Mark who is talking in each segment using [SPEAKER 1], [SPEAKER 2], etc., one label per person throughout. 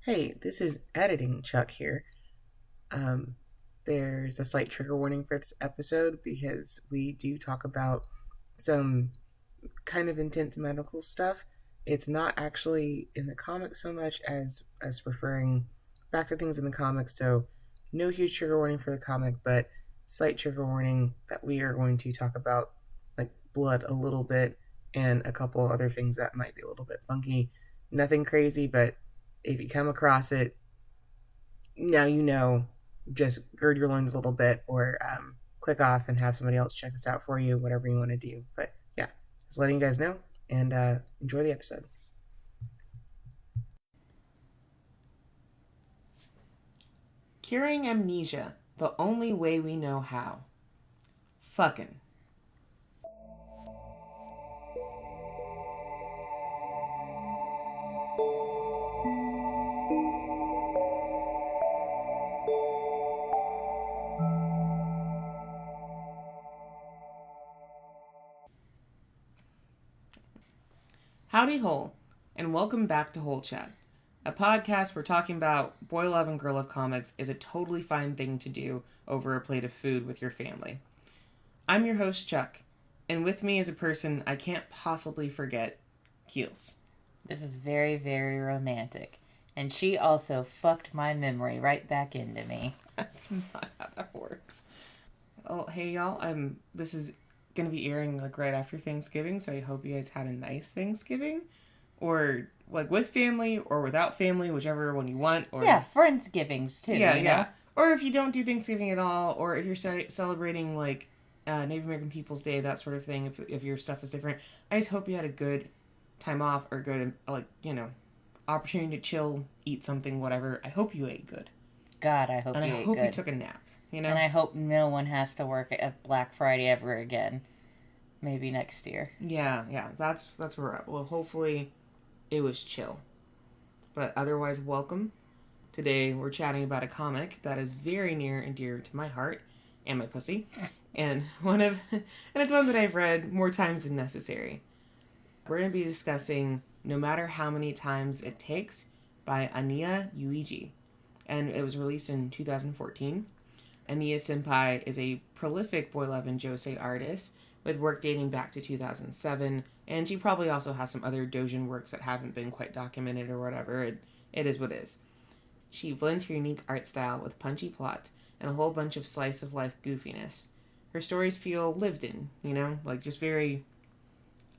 [SPEAKER 1] Hey, this is editing Chuck here. Um, there's a slight trigger warning for this episode because we do talk about some kind of intense medical stuff. It's not actually in the comics so much as referring back to things in the comics. So, no huge trigger warning for the comic, but slight trigger warning that we are going to talk about like blood a little bit and a couple other things that might be a little bit funky. Nothing crazy, but if you come across it, now you know. Just gird your loins a little bit, or click off and have somebody else check this out for you. Whatever you want to do, but yeah, just letting you guys know and enjoy the episode.
[SPEAKER 2] Curing amnesia, the only way we know how. Fucking. Howdy hole, and welcome back to Whole Chat, a podcast where talking about boy love and girl love comics is a totally fine thing to do over a plate of food with your family. I'm your host, Chuck, and with me is a person I can't possibly forget, Keelz.
[SPEAKER 3] This is very, very romantic. And she also fucked my memory right back into me.
[SPEAKER 2] That's not how that works. Oh, hey y'all, this is gonna be airing like right after Thanksgiving, so I hope you guys had a nice Thanksgiving. Or like with family or without family, whichever one you want. Or
[SPEAKER 3] yeah, Friendsgivings too.
[SPEAKER 2] Yeah,
[SPEAKER 3] you
[SPEAKER 2] yeah.
[SPEAKER 3] know?
[SPEAKER 2] Or if you don't do Thanksgiving at all, or if you're celebrating like Native American Peoples Day, that sort of thing, if your stuff is different. I just hope you had a good time off or good, opportunity to chill, eat something, whatever. I hope you ate good.
[SPEAKER 3] God, I hope
[SPEAKER 2] and
[SPEAKER 3] you
[SPEAKER 2] I
[SPEAKER 3] ate
[SPEAKER 2] hope
[SPEAKER 3] good.
[SPEAKER 2] you took a nap, you know?
[SPEAKER 3] And I hope no one has to work at Black Friday ever again. Maybe next year.
[SPEAKER 2] Yeah. That's where we're at. Well, hopefully it was chill. But otherwise, welcome. Today we're chatting about a comic that is very near and dear to my heart and my pussy. And it's one that I've read more times than necessary. We're going to be discussing No Matter How Many Times It Takes by Aniya Yuiji. And it was released in 2014. Aniya Senpai is a prolific boy love and josei artist with work dating back to 2007, and she probably also has some other doujin works that haven't been quite documented or whatever. It is what it is. She blends her unique art style with punchy plot and a whole bunch of slice of life goofiness. Her stories feel lived in, like just very...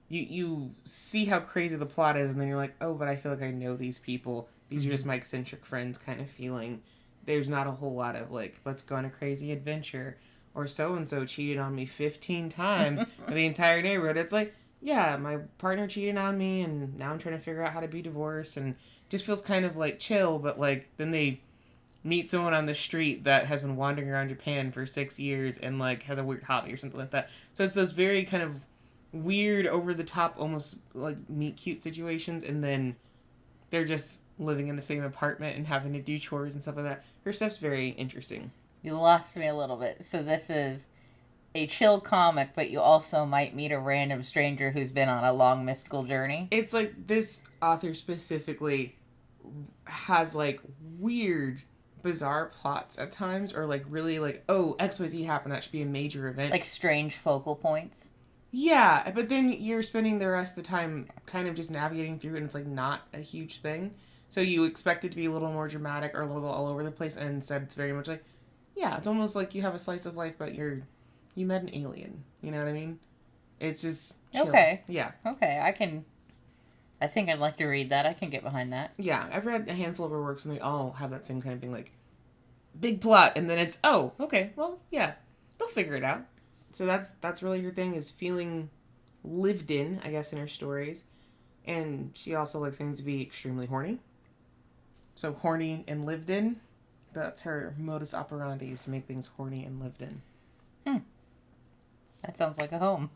[SPEAKER 2] You see how crazy the plot is, and then you're like, oh, but I feel like I know these people. These are just my eccentric friends kind of feeling. There's not a whole lot of, like, let's go on a crazy adventure, or so-and-so cheated on me 15 times in the entire neighborhood. It's like, yeah, my partner cheated on me, and now I'm trying to figure out how to be divorced, and just feels kind of, like, chill, but, like, then they meet someone on the street that has been wandering around Japan for 6 years and, like, has a weird hobby or something like that. So it's those very kind of weird, over-the-top, almost, like, meet-cute situations, and then they're just living in the same apartment and having to do chores and stuff like that. Her stuff's very interesting.
[SPEAKER 3] You lost me a little bit. So this is a chill comic, but you also might meet a random stranger who's been on a long mystical journey.
[SPEAKER 2] It's like this author specifically has like weird, bizarre plots at times, or like really like, oh, XYZ happened, that should be a major event.
[SPEAKER 3] Like strange focal points.
[SPEAKER 2] Yeah, but then you're spending the rest of the time kind of just navigating through it, and it's like not a huge thing. So you expect it to be a little more dramatic or a little all over the place, and instead it's very much like, yeah, it's almost like you have a slice of life, but you met an alien. You know what I mean? It's just chill.
[SPEAKER 3] Okay.
[SPEAKER 2] Yeah.
[SPEAKER 3] Okay, I think I'd like to read that. I can get behind that.
[SPEAKER 2] Yeah, I've read a handful of her works, and they all have that same kind of thing, like, big plot, and then it's, oh, okay, well, yeah, they'll figure it out. So that's really her thing, is feeling lived in, I guess, in her stories. And she also likes things to be extremely horny. So horny and lived in, that's her modus operandi, is to make things horny and lived in.
[SPEAKER 3] That sounds like a home.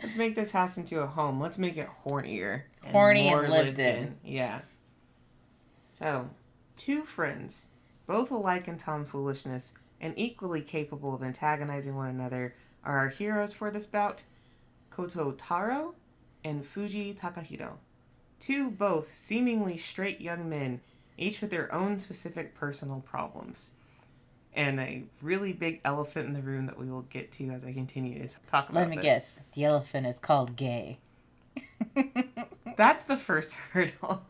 [SPEAKER 2] Let's make this house into a home. Let's make it hornier.
[SPEAKER 3] Horny and lived in.
[SPEAKER 2] Yeah. So, two friends, both alike in tomfoolishness and equally capable of antagonizing one another, are our heroes for this bout, Koto Taro and Fuji Takahiro. two both seemingly straight young men, each with their own specific personal problems. And a really big elephant in the room that we will get to as I continue to talk about this.
[SPEAKER 3] Let me guess. The elephant is called gay.
[SPEAKER 2] That's the first hurdle.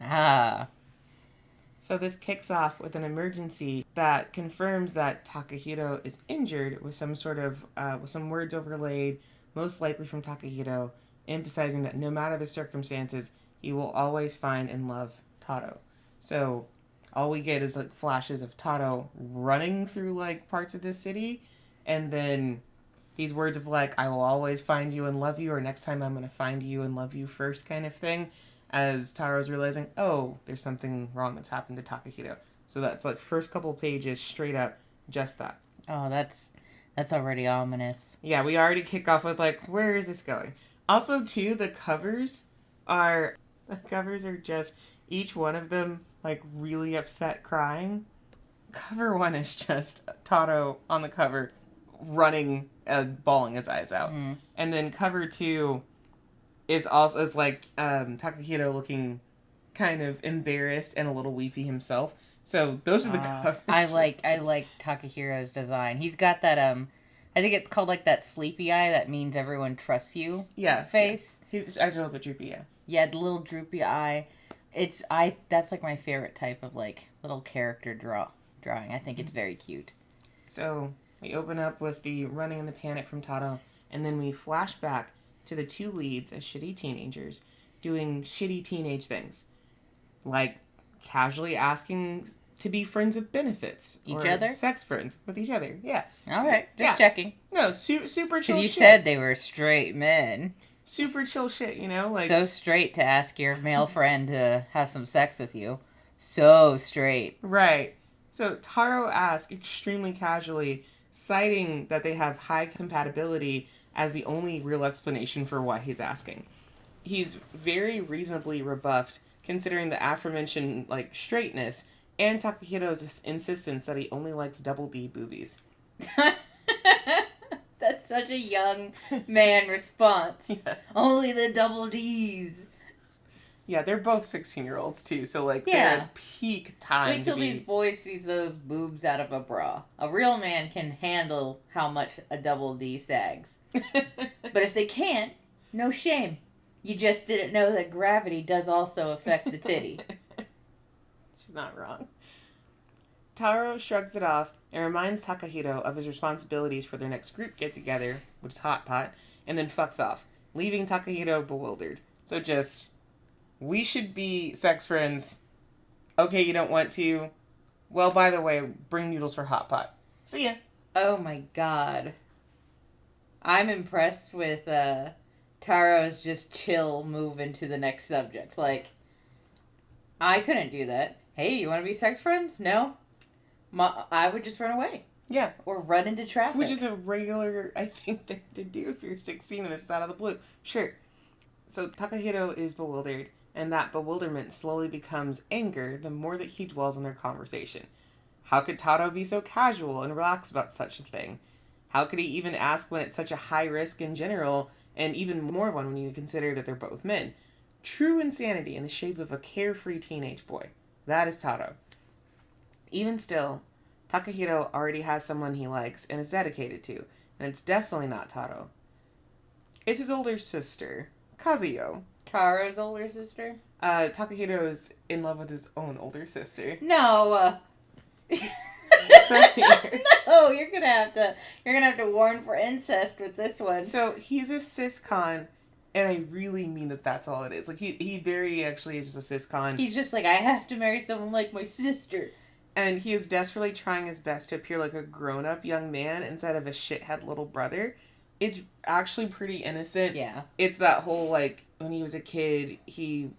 [SPEAKER 3] Ah.
[SPEAKER 2] So this kicks off with an emergency that confirms that Takahito is injured with some sort of, with some words overlaid, most likely from Takahito, emphasizing that no matter the circumstances, he will always find and love Taro. So all we get is like flashes of Taro running through like parts of this city, and then these words of like, I will always find you and love you, or next time I'm going to find you and love you first kind of thing, as Taro's realizing, oh, there's something wrong that's happened to Takahito. So that's like first couple pages straight up just that.
[SPEAKER 3] Oh, that's already ominous.
[SPEAKER 2] Yeah, we already kick off with like, where is this going? Also, too, the covers are just each one of them like really upset crying. Cover one is just Taro on the cover running and bawling his eyes out.
[SPEAKER 3] Mm.
[SPEAKER 2] And then cover two is also like Takahito looking kind of embarrassed and a little weepy himself. So those are the covers.
[SPEAKER 3] I like Takahiro's design. He's got that I think it's called like that sleepy eye that means everyone trusts you.
[SPEAKER 2] Yeah,
[SPEAKER 3] face.
[SPEAKER 2] Yeah. His eyes are a little bit droopy. Yeah.
[SPEAKER 3] Yeah, the little droopy eye. That's like my favorite type of like little character drawing. I think it's very cute.
[SPEAKER 2] So we open up with the running and the panic from Taro, and then we flash back to the two leads as shitty teenagers doing shitty teenage things, like casually asking to be friends with benefits.
[SPEAKER 3] Each other?
[SPEAKER 2] Sex friends with each other. Yeah.
[SPEAKER 3] All right, just checking.
[SPEAKER 2] No, super chill shit.
[SPEAKER 3] Because you said they were straight men.
[SPEAKER 2] Super chill shit, you know? Like
[SPEAKER 3] so straight to ask your male friend to have some sex with you. So straight.
[SPEAKER 2] Right. So Taro asks extremely casually, citing that they have high compatibility as the only real explanation for why he's asking. He's very reasonably rebuffed, considering the aforementioned like straightness and Takahito's insistence that he only likes double D boobies.
[SPEAKER 3] That's such a young man response.
[SPEAKER 2] Yeah.
[SPEAKER 3] Only the double D's.
[SPEAKER 2] Yeah, they're both 16-year-olds too, so like they're
[SPEAKER 3] Yeah.
[SPEAKER 2] at peak time.
[SPEAKER 3] Wait till these boys sees those boobs out of a bra. A real man can handle how much a double D sags. But if they can't, no shame. You just didn't know that gravity does also affect the titty.
[SPEAKER 2] She's not wrong. Taro shrugs it off and reminds Takahito of his responsibilities for their next group get-together, which is Hot Pot, and then fucks off, leaving Takahito bewildered. So just, we should be sex friends. Okay, you don't want to. Well, by the way, bring noodles for Hot Pot. See ya.
[SPEAKER 3] Oh my god. I'm impressed with Taro's just chill move into the next subject. Like, I couldn't do that. Hey, you want to be sex friends? No? I would just run away.
[SPEAKER 2] Yeah.
[SPEAKER 3] Or run into traffic.
[SPEAKER 2] Which is a regular, I think, thing to do if you're 16 and it's out of the blue. Sure. So Takahito is bewildered, and that bewilderment slowly becomes anger the more that he dwells on their conversation. How could Taro be so casual and relaxed about such a thing? How could he even ask when it's such a high risk in general, and even more one when you consider that they're both men? True insanity in the shape of a carefree teenage boy. That is Taro. Even still, Takahito already has someone he likes and is dedicated to, and it's definitely not Taro. It's his older sister, Kazuyo.
[SPEAKER 3] Taro's older sister?
[SPEAKER 2] Takahito is in love with his own older sister.
[SPEAKER 3] No. No, you're gonna have to warn for incest with this one.
[SPEAKER 2] So he's a cis-con, and I really mean that that's all it is. Like he very actually is just a cis-con.
[SPEAKER 3] He's just like, I have to marry someone like my sister.
[SPEAKER 2] And he is desperately trying his best to appear like a grown-up young man instead of a shithead little brother. It's actually pretty innocent.
[SPEAKER 3] Yeah.
[SPEAKER 2] It's that whole, like, when he was a kid, he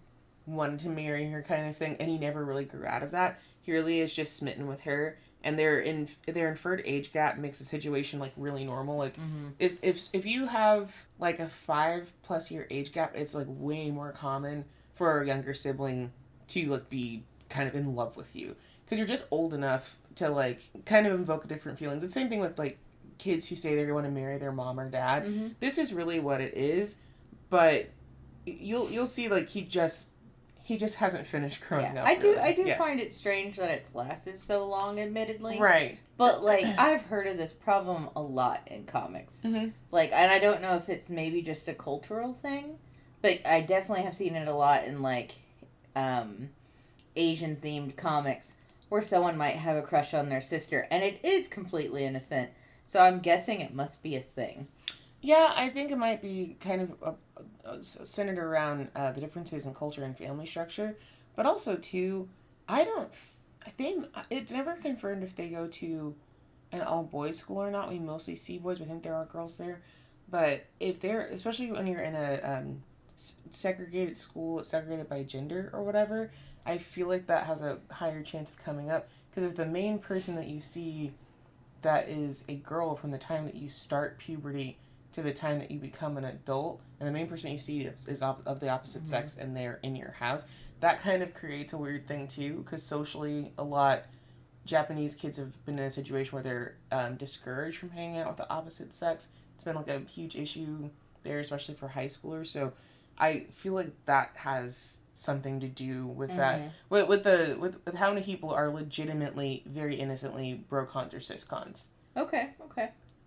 [SPEAKER 2] wanted to marry her kind of thing, and he never really grew out of that. He really is just smitten with her, and their inferred age gap makes the situation, like, really normal. Like, if you have, like, a 5+ year age gap, it's, like, way more common for a younger sibling to, like, be kind of in love with you. Because you're just old enough to, like, kind of invoke different feelings. It's the same thing with, like, kids who say they want to marry their mom or dad. Mm-hmm. This is really what it is, but you'll see, like, he just He just hasn't finished growing up.
[SPEAKER 3] I do
[SPEAKER 2] Yeah.
[SPEAKER 3] find it strange that it's lasted so long, admittedly.
[SPEAKER 2] Right.
[SPEAKER 3] But, like, I've heard of this problem a lot in comics.
[SPEAKER 2] Mm-hmm.
[SPEAKER 3] Like, and I don't know if it's maybe just a cultural thing, but I definitely have seen it a lot in, like, Asian-themed comics where someone might have a crush on their sister, and it is completely innocent. So I'm guessing it must be a thing.
[SPEAKER 2] Yeah, I think it might be kind of centered around the differences in culture and family structure, but also too, I think it's never confirmed if they go to an all boys school or not. We mostly see boys. We think there are girls there, but if they're, especially when you're in a segregated school, it's segregated by gender or whatever, I feel like that has a higher chance of coming up because it's the main person that you see that is a girl from the time that you start puberty to the time that you become an adult, and the main person you see is of the opposite sex, and they're in your house. That kind of creates a weird thing too, because socially, a lot Japanese kids have been in a situation where they're discouraged from hanging out with the opposite sex. It's been like a huge issue there, especially for high schoolers. So I feel like that has something to do with that, with how many people are legitimately, very innocently bro-cons or cis-cons.
[SPEAKER 3] Okay.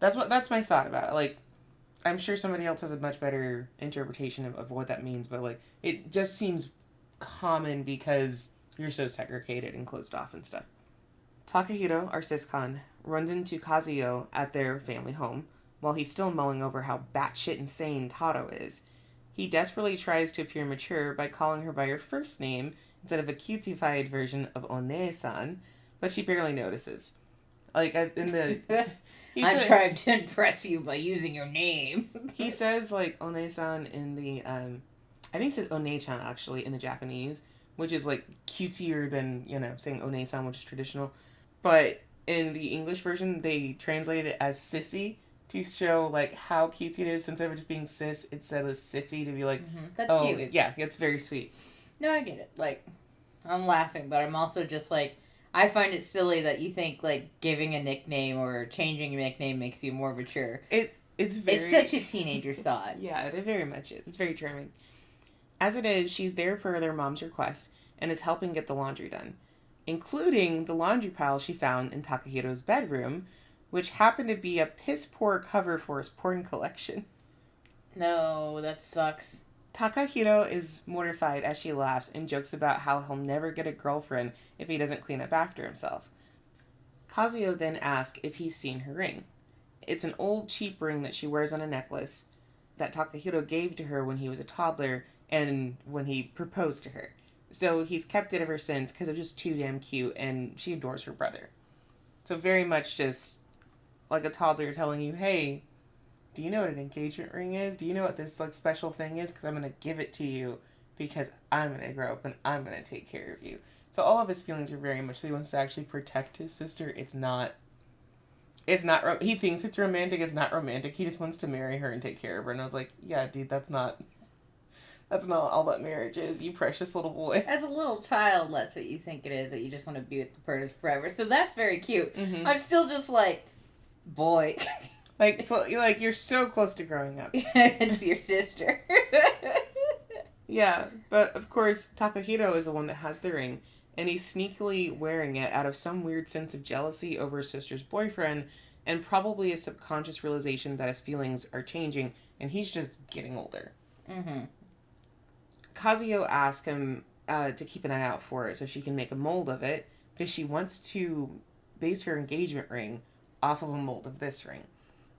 [SPEAKER 2] That's my thought about it. Like, I'm sure somebody else has a much better interpretation of what that means, but like it just seems common because you're so segregated and closed off and stuff. Takahiro, our cis-con, runs into Kazuyo at their family home while he's still mulling over how batshit insane Taro is. He desperately tries to appear mature by calling her by her first name instead of a cutesified version of One-san, but she barely notices. Like, in the...
[SPEAKER 3] I'm trying to impress you by using your name.
[SPEAKER 2] He says, like, One-san in the, I think it says One-chan, actually, in the Japanese, which is, like, cutier than, saying One-san, which is traditional. But in the English version, they translated it as sissy to show, like, how cutesy it is. So instead of just being cis, it said as sissy to be like,
[SPEAKER 3] That's cute.
[SPEAKER 2] Yeah, it's very sweet.
[SPEAKER 3] No, I get it. Like, I'm laughing, but I'm also just, like, I find it silly that you think, like, giving a nickname or changing a nickname makes you more mature.
[SPEAKER 2] It's
[SPEAKER 3] such a teenager thought.
[SPEAKER 2] Yeah, it very much is. It's very charming. As it is, she's there per their mom's request and is helping get the laundry done, including the laundry pile she found in Takahiro's bedroom, which happened to be a piss-poor cover for his porn collection.
[SPEAKER 3] No, that sucks.
[SPEAKER 2] Takahiro is mortified as she laughs and jokes about how he'll never get a girlfriend if he doesn't clean up after himself. Kazuyo then asks if he's seen her ring. It's an old cheap ring that she wears on a necklace that Takahiro gave to her when he was a toddler and when he proposed to her. So he's kept it ever since because it's just too damn cute and she adores her brother. So very much just like a toddler telling you, hey, do you know what an engagement ring is? Do you know what this like special thing is? Because I'm going to give it to you because I'm going to grow up and I'm going to take care of you. So all of his feelings are very much so he wants to actually protect his sister. It's not, he thinks it's romantic. It's not romantic. He just wants to marry her and take care of her. And I was like, yeah, dude, that's not all that marriage is, you precious little boy.
[SPEAKER 3] As a little child, that's what you think it is, that you just want to be with the person forever. So that's very cute.
[SPEAKER 2] Mm-hmm.
[SPEAKER 3] I'm still just like, boy.
[SPEAKER 2] Like, you're so close to growing up.
[SPEAKER 3] It's your sister.
[SPEAKER 2] Yeah, but of course, Takahiro is the one that has the ring, and he's sneakily wearing it out of some weird sense of jealousy over his sister's boyfriend, and probably a subconscious realization that his feelings are changing, and he's just getting older.
[SPEAKER 3] Mm-hmm.
[SPEAKER 2] Kazuyo asks him to keep an eye out for it so she can make a mold of it, because she wants to base her engagement ring off of a mold of this ring.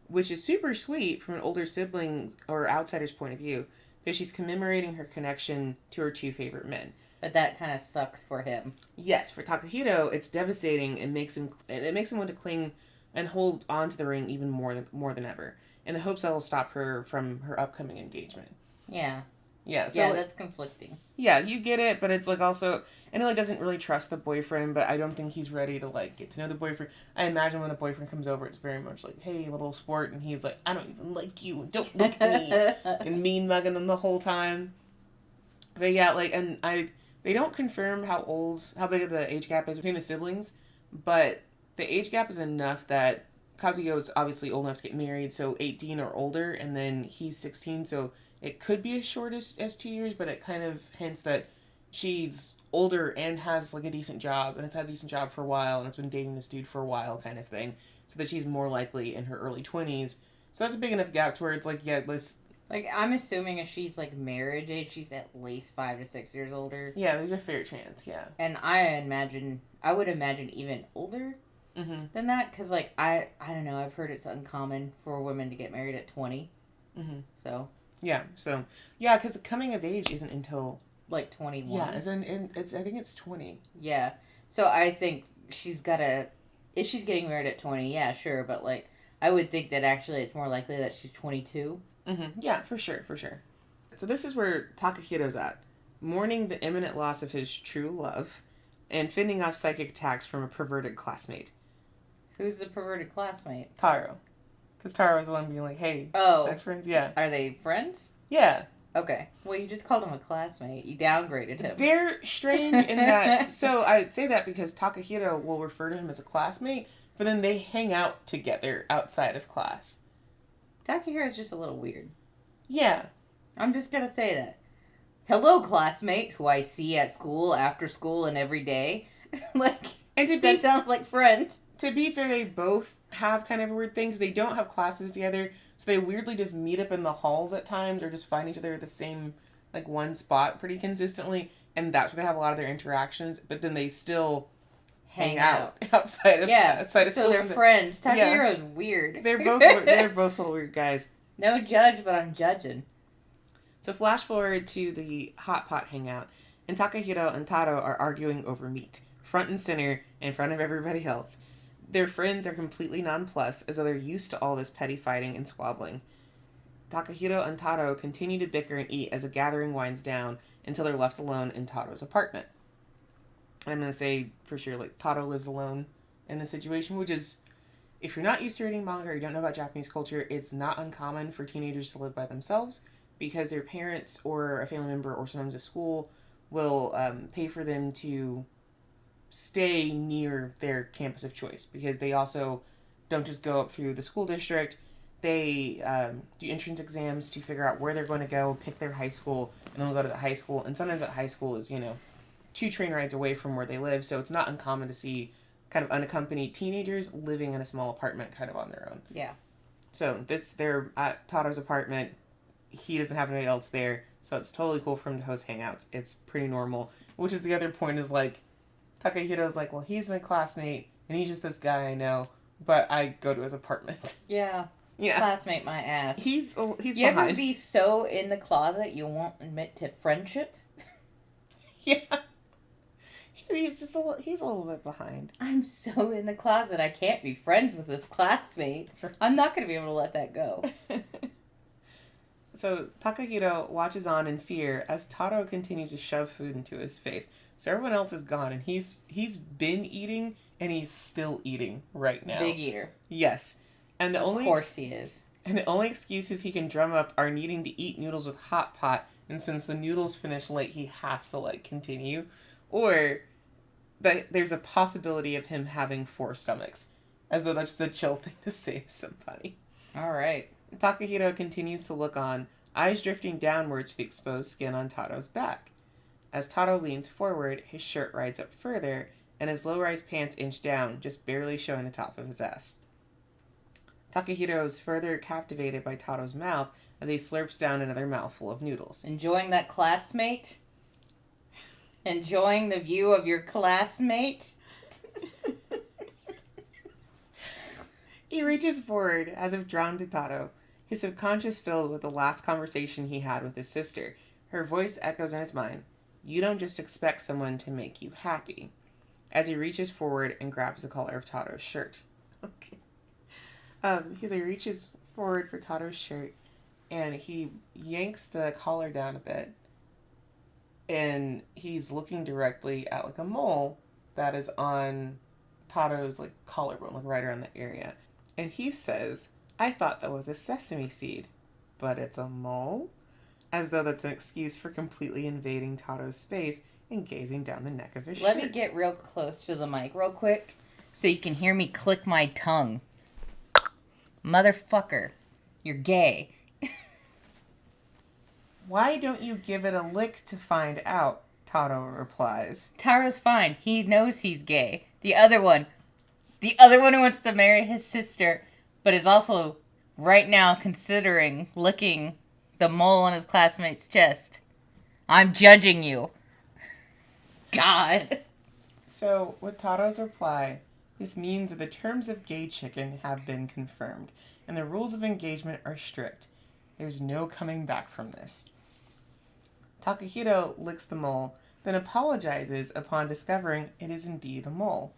[SPEAKER 2] Which is super sweet from an older sibling's or outsider's point of view, because she's commemorating her connection to her two favorite men.
[SPEAKER 3] But that kind of sucks for him.
[SPEAKER 2] Yes, for Takahiro, it's devastating and makes him want to cling and hold on to the ring even more than ever, in the hopes that will stop her from her upcoming engagement.
[SPEAKER 3] Yeah.
[SPEAKER 2] Yeah, so
[SPEAKER 3] yeah, that's conflicting.
[SPEAKER 2] Yeah, you get it, but it's like also, and he like doesn't really trust the boyfriend, but I don't think he's ready to like get to know the boyfriend. I imagine when the boyfriend comes over, it's very much like, hey, little sport, and he's like, I don't even like you, don't look at me, and mean mugging them the whole time. But yeah, like, and they don't confirm how big the age gap is between the siblings, but the age gap is enough that Kazuyo is obviously old enough to get married, so 18 or older, and then he's 16, so it could be as short as 2 years, but it kind of hints that she's older and has like a decent job and has had a decent job for a while and has been dating this dude for a while kind of thing, so that she's more likely in her early 20s. So that's a big enough gap to where it's like, yeah, let's...
[SPEAKER 3] Like, I'm assuming if she's, like, marriage age, she's at least 5 to 6 years older.
[SPEAKER 2] Yeah, there's a fair chance, yeah.
[SPEAKER 3] And I would imagine even older than that, because, like, I don't know, I've heard it's uncommon for women to get married at 20. So.
[SPEAKER 2] Yeah, because coming of age isn't until...
[SPEAKER 3] Like, 21.
[SPEAKER 2] Yeah, I think it's 20.
[SPEAKER 3] Yeah. So I think she's gotta... If she's getting married at 20, yeah, sure, but, like, I would think that actually it's more likely that she's 22.
[SPEAKER 2] Yeah, for sure. So this is where Takahiro's at, mourning the imminent loss of his true love, and fending off psychic attacks from a perverted classmate.
[SPEAKER 3] Who's the perverted classmate?
[SPEAKER 2] Taro. Because Taro was the one being like, hey, sex friends? Yeah.
[SPEAKER 3] Are they friends?
[SPEAKER 2] Yeah.
[SPEAKER 3] Okay. Well, you just called him a classmate. You downgraded him.
[SPEAKER 2] They're strange in that... So I'd say that because Takahiro will refer to him as a classmate, but then they hang out together outside of class.
[SPEAKER 3] Takihiro's just a little weird.
[SPEAKER 2] Yeah.
[SPEAKER 3] I'm just gonna say that. Hello, classmate, who I see at school, after school, and every day. That sounds like friend.
[SPEAKER 2] To be fair, they both have kind of a weird thing, because they don't have classes together, so they weirdly just meet up in the halls at times, or just find each other at the same, like, one spot pretty consistently, and that's where they have a lot of their interactions, but then they still... hang out outside of school.
[SPEAKER 3] So they're friends. Takihiro's weird.
[SPEAKER 2] They're both little weird guys.
[SPEAKER 3] No judge, but I'm judging.
[SPEAKER 2] So flash forward to the hot pot hangout, and Takahiro and Taro are arguing over meat, front and center, in front of everybody else. Their friends are completely nonplussed, as though they're used to all this petty fighting and squabbling. Takahiro and Taro continue to bicker and eat as the gathering winds down until they're left alone in Taro's apartment. I'm going to say for sure, like, Taro lives alone in this situation, which is, if you're not used to reading manga or you don't know about Japanese culture, it's not uncommon for teenagers to live by themselves because their parents or a family member or sometimes a school will pay for them to stay near their campus of choice, because they also don't just go up through the school district. They do entrance exams to figure out where they're going to go, pick their high school, and then they'll go to the high school. And sometimes that high school is, 2 train rides away from where they live, so it's not uncommon to see kind of unaccompanied teenagers living in a small apartment kind of on their own.
[SPEAKER 3] Yeah.
[SPEAKER 2] So they're at Taro's apartment. He doesn't have anybody else there, so it's totally cool for him to host hangouts. It's pretty normal, which is the other point is, like, Takahiro's like, well, he's my classmate, and he's just this guy I know, but I go to his apartment.
[SPEAKER 3] Yeah. Yeah. Classmate my ass.
[SPEAKER 2] He's
[SPEAKER 3] you
[SPEAKER 2] behind.
[SPEAKER 3] Ever be so in the closet you won't admit to friendship?
[SPEAKER 2] Yeah. He's a little bit behind.
[SPEAKER 3] I'm so in the closet I can't be friends with this classmate. I'm not going to be able to let that go.
[SPEAKER 2] So Takahiro watches on in fear as Taro continues to shove food into his face. So everyone else is gone, and he's been eating, and he's still eating right now.
[SPEAKER 3] Big eater.
[SPEAKER 2] Yes. And
[SPEAKER 3] of course he is.
[SPEAKER 2] And the only excuses he can drum up are needing to eat noodles with hot pot, and since the noodles finish late, he has to, like, continue. Or that there's a possibility of him having 4 stomachs, as though that's just a chill thing to say to somebody.
[SPEAKER 3] All right.
[SPEAKER 2] Takahiro continues to look on, eyes drifting downwards to the exposed skin on Taro's back. As Taro leans forward, his shirt rides up further, and his low-rise pants inch down, just barely showing the top of his ass. Takahiro is further captivated by Taro's mouth as he slurps down another mouthful of noodles.
[SPEAKER 3] Enjoying that classmate? Enjoying the view of your classmate?
[SPEAKER 2] He reaches forward, as if drawn to Taro, his subconscious filled with the last conversation he had with his sister. Her voice echoes in his mind. You don't just expect someone to make you happy. As he reaches forward and grabs the collar of Taro's shirt. Okay. Because he reaches forward for Taro's shirt, and he yanks the collar down a bit, and he's looking directly at, like, a mole that is on Taro's, like, collarbone, like, right around the area. And he says, I thought that was a sesame seed, but it's a mole? As though that's an excuse for completely invading Taro's space and gazing down the neck of his shirt.
[SPEAKER 3] Let me get real close to the mic real quick so you can hear me click my tongue. Motherfucker, you're gay.
[SPEAKER 2] Why don't you give it a lick to find out? Taro replies.
[SPEAKER 3] Taro's fine. He knows he's gay. The other one who wants to marry his sister, but is also right now considering licking the mole on his classmate's chest. I'm judging you. God.
[SPEAKER 2] So, with Taro's reply, this means that the terms of gay chicken have been confirmed, and the rules of engagement are strict. There's no coming back from this. Takahito licks the mole, then apologizes upon discovering it is indeed a mole.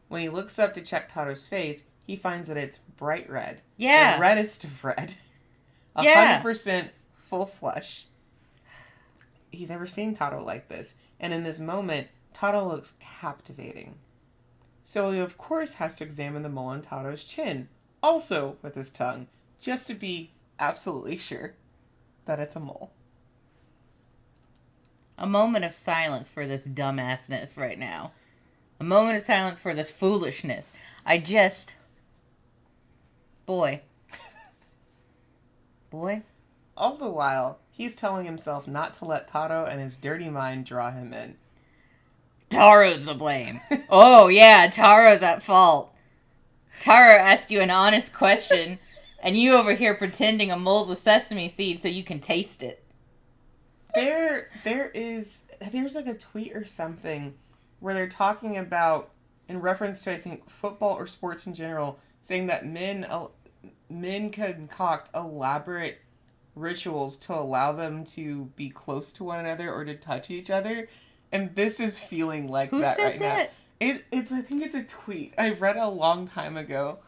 [SPEAKER 2] When he looks up to check Taro's face, he finds that it's bright red.
[SPEAKER 3] Yeah.
[SPEAKER 2] The reddest of red. 100%
[SPEAKER 3] Yeah.
[SPEAKER 2] full flush. He's never seen Taro like this, and in this moment, Taro looks captivating. So he of course has to examine the mole on Taro's chin, also with his tongue, just to be absolutely sure that it's a mole.
[SPEAKER 3] A moment of silence for this dumbassness right now. A moment of silence for this foolishness. Boy.
[SPEAKER 2] All the while, he's telling himself not to let Taro and his dirty mind draw him in.
[SPEAKER 3] Taro's to blame. Oh, yeah, Taro's at fault. Taro asked you an honest question, and you over here pretending a mole's a sesame seed so you can taste it.
[SPEAKER 2] There's like a tweet or something where they're talking about, in reference to, I think, football or sports in general, saying that men concoct elaborate rituals to allow them to be close to one another or to touch each other. And this is feeling like
[SPEAKER 3] Who
[SPEAKER 2] that
[SPEAKER 3] said
[SPEAKER 2] right
[SPEAKER 3] that?
[SPEAKER 2] now. I think it's a tweet. I read it a long time ago.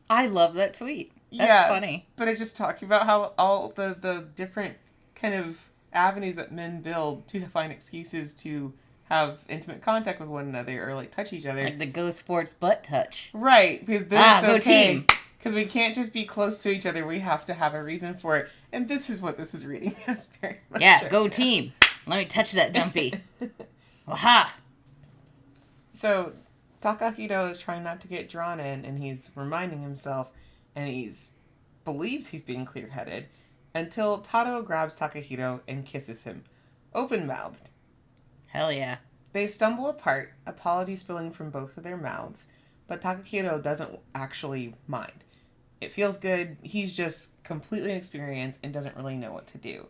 [SPEAKER 3] I love that tweet. That's funny.
[SPEAKER 2] But it's just talking about how all the different kind of avenues that men build to find excuses to have intimate contact with one another or like touch each other.
[SPEAKER 3] Like the Go Sports butt touch.
[SPEAKER 2] Right, because then it's
[SPEAKER 3] go
[SPEAKER 2] okay.
[SPEAKER 3] team.
[SPEAKER 2] Because we can't just be close to each other. We have to have a reason for it. And this is what this is reading us very much.
[SPEAKER 3] Yeah, go team. Let me touch that dumpy. Aha!
[SPEAKER 2] So, Takahito is trying not to get drawn in, and he's reminding himself, and believes he's being clear-headed, until Taro grabs Takahito and kisses him, open-mouthed.
[SPEAKER 3] Hell yeah.
[SPEAKER 2] They stumble apart, apology spilling from both of their mouths, but Takahito doesn't actually mind. It feels good, he's just completely inexperienced and doesn't really know what to do.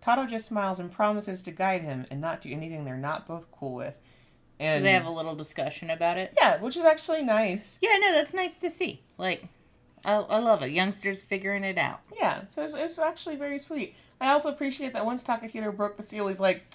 [SPEAKER 2] Taro just smiles and promises to guide him and not do anything they're not both cool with. And
[SPEAKER 3] So they have a little discussion about it?
[SPEAKER 2] Yeah, which is actually nice.
[SPEAKER 3] Yeah, no, that's nice to see. Like, I love it. Youngsters figuring it out.
[SPEAKER 2] Yeah, so it's actually very sweet. I also appreciate that once Takahito broke the seal, he's like,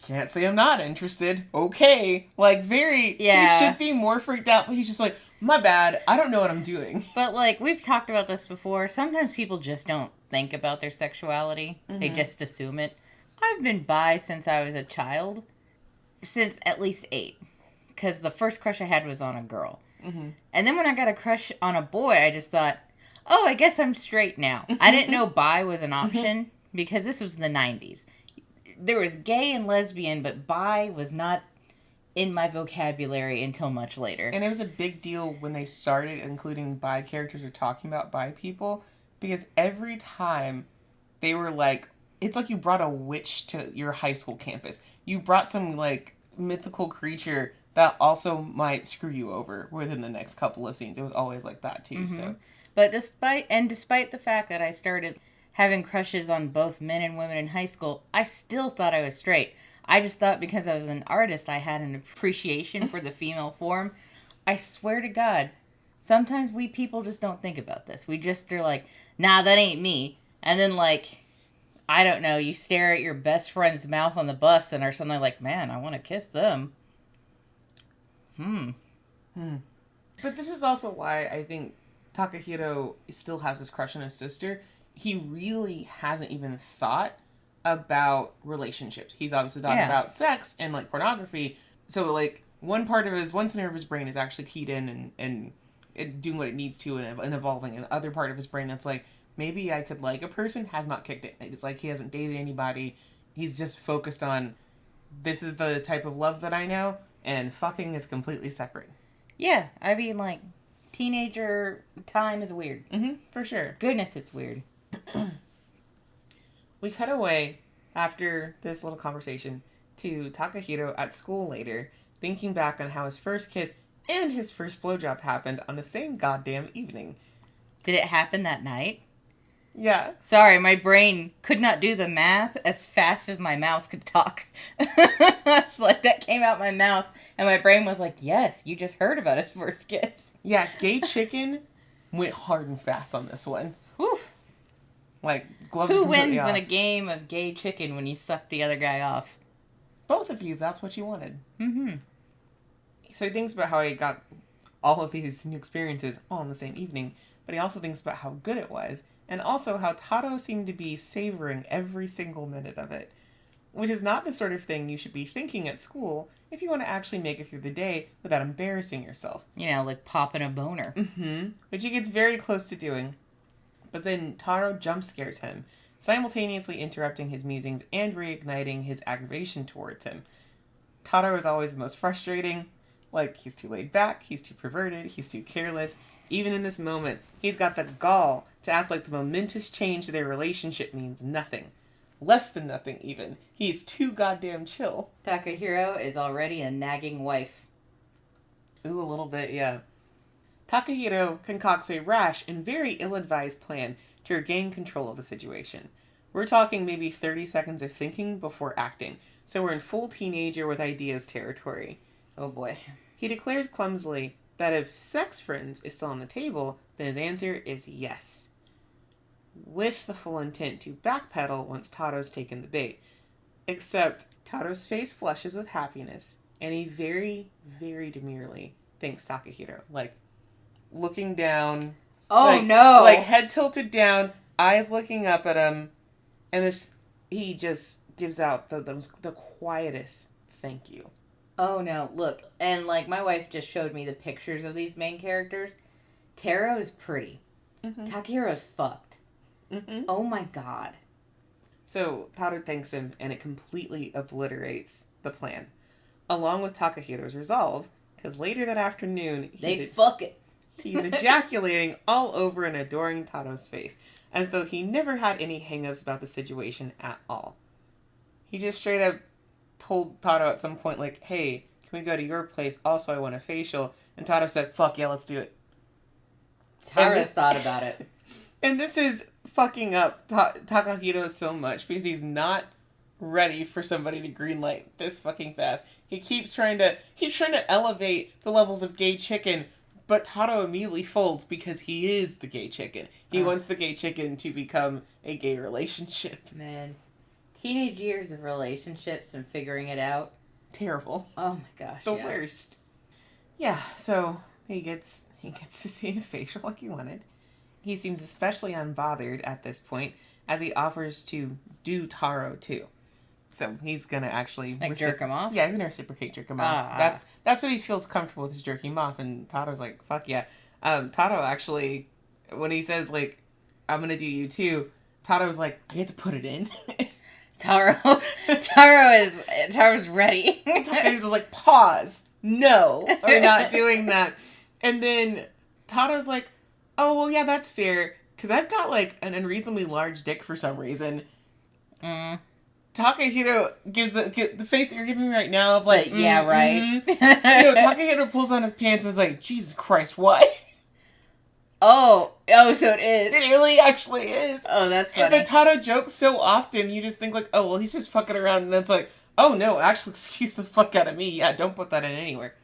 [SPEAKER 2] can't say I'm not interested. Okay. Like,
[SPEAKER 3] Yeah.
[SPEAKER 2] He should be more freaked out, but he's just like, my bad. I don't know what I'm doing.
[SPEAKER 3] But, like, we've talked about this before. Sometimes people just don't think about their sexuality. Mm-hmm. They just assume it. I've been bi since I was a child. Since at least 8. Because the first crush I had was on a girl. Mm-hmm. And then when I got a crush on a boy, I just thought, oh, I guess I'm straight now. I didn't know bi was an option because this was the 90s. There was gay and lesbian, but bi was not in my vocabulary until much later.
[SPEAKER 2] And it was a big deal when they started including bi characters or talking about bi people, because every time they were like, it's like you brought a witch to your high school campus. You brought some, like, mythical creature that also might screw you over within the next couple of scenes. It was always like that, too, so.
[SPEAKER 3] But despite the fact that I started having crushes on both men and women in high school, I still thought I was straight. I just thought because I was an artist, I had an appreciation for the female form. I swear to God, sometimes we people just don't think about this. We just are like, nah, that ain't me. And then, like, I don't know, you stare at your best friend's mouth on the bus and are suddenly like, man, I want to kiss them.
[SPEAKER 2] But this is also why I think Takahito still has his crush on his sister. He really hasn't even thought about relationships. He's obviously thought about sex and, like, pornography. So, like, one center of his brain is actually keyed in and doing what it needs to and evolving. And the other part of his brain that's like, maybe I could like a person, has not kicked it. It's like he hasn't dated anybody. He's just focused on, this is the type of love that I know, and fucking is completely separate.
[SPEAKER 3] Yeah, I mean, like, teenager time is weird.
[SPEAKER 2] For sure.
[SPEAKER 3] Goodness, it's weird.
[SPEAKER 2] We cut away after this little conversation to Takahiro at school later, thinking back on how his first kiss and his first blowjob happened on the same goddamn evening.
[SPEAKER 3] Did it happen that night?
[SPEAKER 2] Yeah.
[SPEAKER 3] Sorry, my brain could not do the math as fast as my mouth could talk. It's like that came out my mouth, and my brain was like, yes, you just heard about his first kiss.
[SPEAKER 2] Yeah, Gay Chicken went hard and fast on this one.
[SPEAKER 3] Whew.
[SPEAKER 2] Like, gloves
[SPEAKER 3] Who
[SPEAKER 2] are completely
[SPEAKER 3] wins
[SPEAKER 2] off.
[SPEAKER 3] in a game of gay chicken when you suck the other guy off?
[SPEAKER 2] Both of you, if that's what you wanted.
[SPEAKER 3] Mm-hmm.
[SPEAKER 2] So he thinks about how he got all of these new experiences all in the same evening, but he also thinks about how good it was, and also how Taro seemed to be savoring every single minute of it. Which is not the sort of thing you should be thinking at school if you want to actually make it through the day without embarrassing yourself.
[SPEAKER 3] You know, like popping a boner.
[SPEAKER 2] Mm-hmm. Which he gets very close to doing. But then Taro jump scares him, simultaneously interrupting his musings and reigniting his aggravation towards him. Taro is always the most frustrating. Like, he's too laid back, he's too perverted, he's too careless. Even in this moment, he's got the gall to act like the momentous change to their relationship means nothing. Less than nothing, even. He's too goddamn chill.
[SPEAKER 3] Takahiro is already a nagging wife.
[SPEAKER 2] Ooh, a little bit, yeah. Takahiro concocts a rash and very ill-advised plan to regain control of the situation. We're talking maybe 30 seconds of thinking before acting, so we're in full teenager with ideas territory.
[SPEAKER 3] Oh boy.
[SPEAKER 2] He declares clumsily that if sex friends is still on the table, then his answer is yes. With the full intent to backpedal once Taro's taken the bait. Except Taro's face flushes with happiness, and he very, very demurely thanks Takahiro. Like, looking down.
[SPEAKER 3] Oh
[SPEAKER 2] like,
[SPEAKER 3] no!
[SPEAKER 2] Like, head tilted down, eyes looking up at him, and he just gives out the quietest thank you.
[SPEAKER 3] Oh no, look. And like my wife just showed me the pictures of these main characters. Taro's pretty.
[SPEAKER 2] Mm-hmm.
[SPEAKER 3] Takehiro's fucked.
[SPEAKER 2] Mm-hmm.
[SPEAKER 3] Oh my god.
[SPEAKER 2] So Taro thanks him, and it completely obliterates the plan. Along with Takahiro's resolve, because later that afternoon,
[SPEAKER 3] fuck it.
[SPEAKER 2] He's ejaculating all over and adoring Taro's face, as though he never had any hang-ups about the situation at all. He just straight up told Taro at some point, like, hey, can we go to your place? Also, I want a facial. And Taro said, fuck yeah, let's do it.
[SPEAKER 3] Taro's thought about it.
[SPEAKER 2] And this is fucking up Takahiro so much because he's not ready for somebody to greenlight this fucking fast. He keeps trying to elevate the levels of gay chicken, but Taro immediately folds because he is the gay chicken. He wants the gay chicken to become a gay relationship.
[SPEAKER 3] Man. Teenage years of relationships and figuring it out.
[SPEAKER 2] Terrible.
[SPEAKER 3] Oh my gosh.
[SPEAKER 2] The worst. Yeah, so he gets to see a facial like he wanted. He seems especially unbothered at this point, as he offers to do Taro too. So he's gonna actually
[SPEAKER 3] jerk him off?
[SPEAKER 2] Yeah, he's gonna reciprocate jerk him off. That's what he feels comfortable with, is jerking him off, and Taro's like, fuck yeah. Taro actually, when he says like, I'm gonna do you too, Taro's like, I get to put it in.
[SPEAKER 3] Taro's ready.
[SPEAKER 2] Taro's like, pause. No, we're not doing that. And then Taro's like, oh, well, yeah, that's fair, because I've got, like, an unreasonably large dick for some reason. Takahiro gives the face that you're giving me right now of, like,
[SPEAKER 3] yeah, right.
[SPEAKER 2] Takahiro pulls on his pants and is like, Jesus Christ, what?
[SPEAKER 3] Oh, so it is.
[SPEAKER 2] It really actually is.
[SPEAKER 3] Oh, that's funny.
[SPEAKER 2] But Taro jokes so often, you just think, like, oh, well, he's just fucking around, and then it's like, oh, no, actually, excuse the fuck out of me. Yeah, don't put that in anywhere.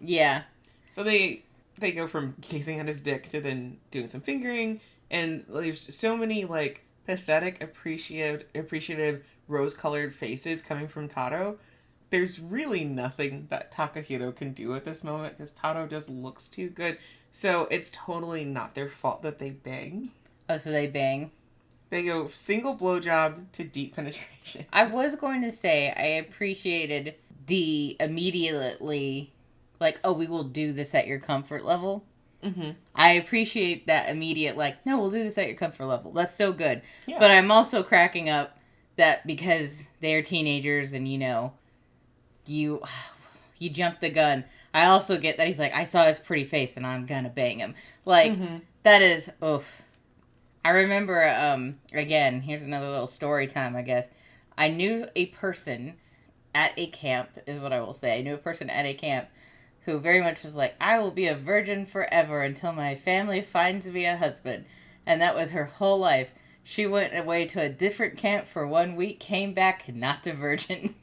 [SPEAKER 3] Yeah.
[SPEAKER 2] So they go from gazing at his dick to then doing some fingering, and there's so many, like, pathetic, appreciative, rose-colored faces coming from Taro. There's really nothing that Takahiro can do at this moment, because Taro just looks too good. So it's totally not their fault that they bang.
[SPEAKER 3] Oh, so they bang.
[SPEAKER 2] They go single blowjob to deep penetration.
[SPEAKER 3] I was going to say, I appreciated the immediately, like, oh, we will do this at your comfort level.
[SPEAKER 2] Mm-hmm.
[SPEAKER 3] I appreciate that immediate, like, no, we'll do this at your comfort level. That's so good.
[SPEAKER 2] Yeah.
[SPEAKER 3] But I'm also cracking up that because they're teenagers and, you know, you jumped the gun. I also get that he's like, I saw his pretty face and I'm gonna bang him. Like, that is, oof. I remember, again, here's another little story time, I guess. I knew a person at a camp, is what I will say. I knew a person at a camp who very much was like, I will be a virgin forever until my family finds me a husband. And that was her whole life. She went away to a different camp for 1 week, came back not a virgin.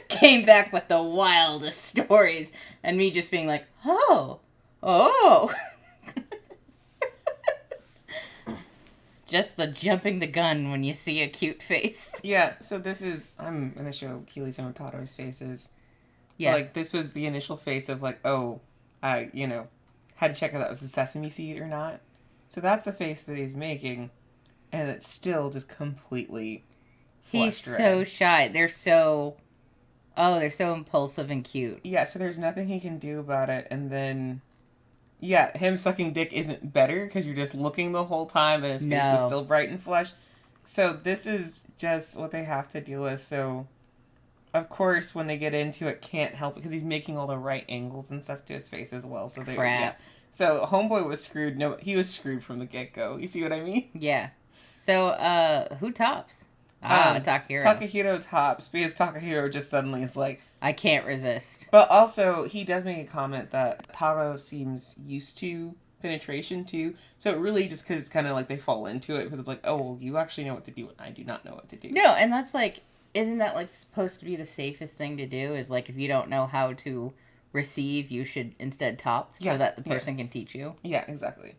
[SPEAKER 3] Came back with the wildest stories. And me just being like, oh. Just the jumping the gun when you see a cute face.
[SPEAKER 2] Yeah, so this is... I'm going to show Keeley some of Tato's faces.
[SPEAKER 3] Yeah.
[SPEAKER 2] Like, this was the initial face of, like, oh, I, had to check if that was a sesame seed or not. So that's the face that he's making. And it's still just completely
[SPEAKER 3] He's
[SPEAKER 2] flushed
[SPEAKER 3] so
[SPEAKER 2] red.
[SPEAKER 3] shy. They're so impulsive and cute.
[SPEAKER 2] Yeah, so there's nothing he can do about it. And then, yeah, him sucking dick isn't better because you're just looking the whole time and his face is still bright and flushed. So this is just what they have to deal with. So, of course, when they get into it, can't help it because he's making all the right angles and stuff to his face as well. So yeah. So Homeboy was screwed. No, he was screwed from the get-go. You see what I mean?
[SPEAKER 3] Yeah. So, who tops? Takahiro.
[SPEAKER 2] Takahiro tops because Takahiro just suddenly is like,
[SPEAKER 3] I can't resist.
[SPEAKER 2] But also, he does make a comment that Taro seems used to penetration too. So it really just because it's kind of like they fall into it because it's like, oh, well, you actually know what to do and I do not know what to do.
[SPEAKER 3] No, and that's like, isn't that like supposed to be the safest thing to do? Is like if you don't know how to receive, you should instead top so that the person can teach you.
[SPEAKER 2] Yeah, exactly.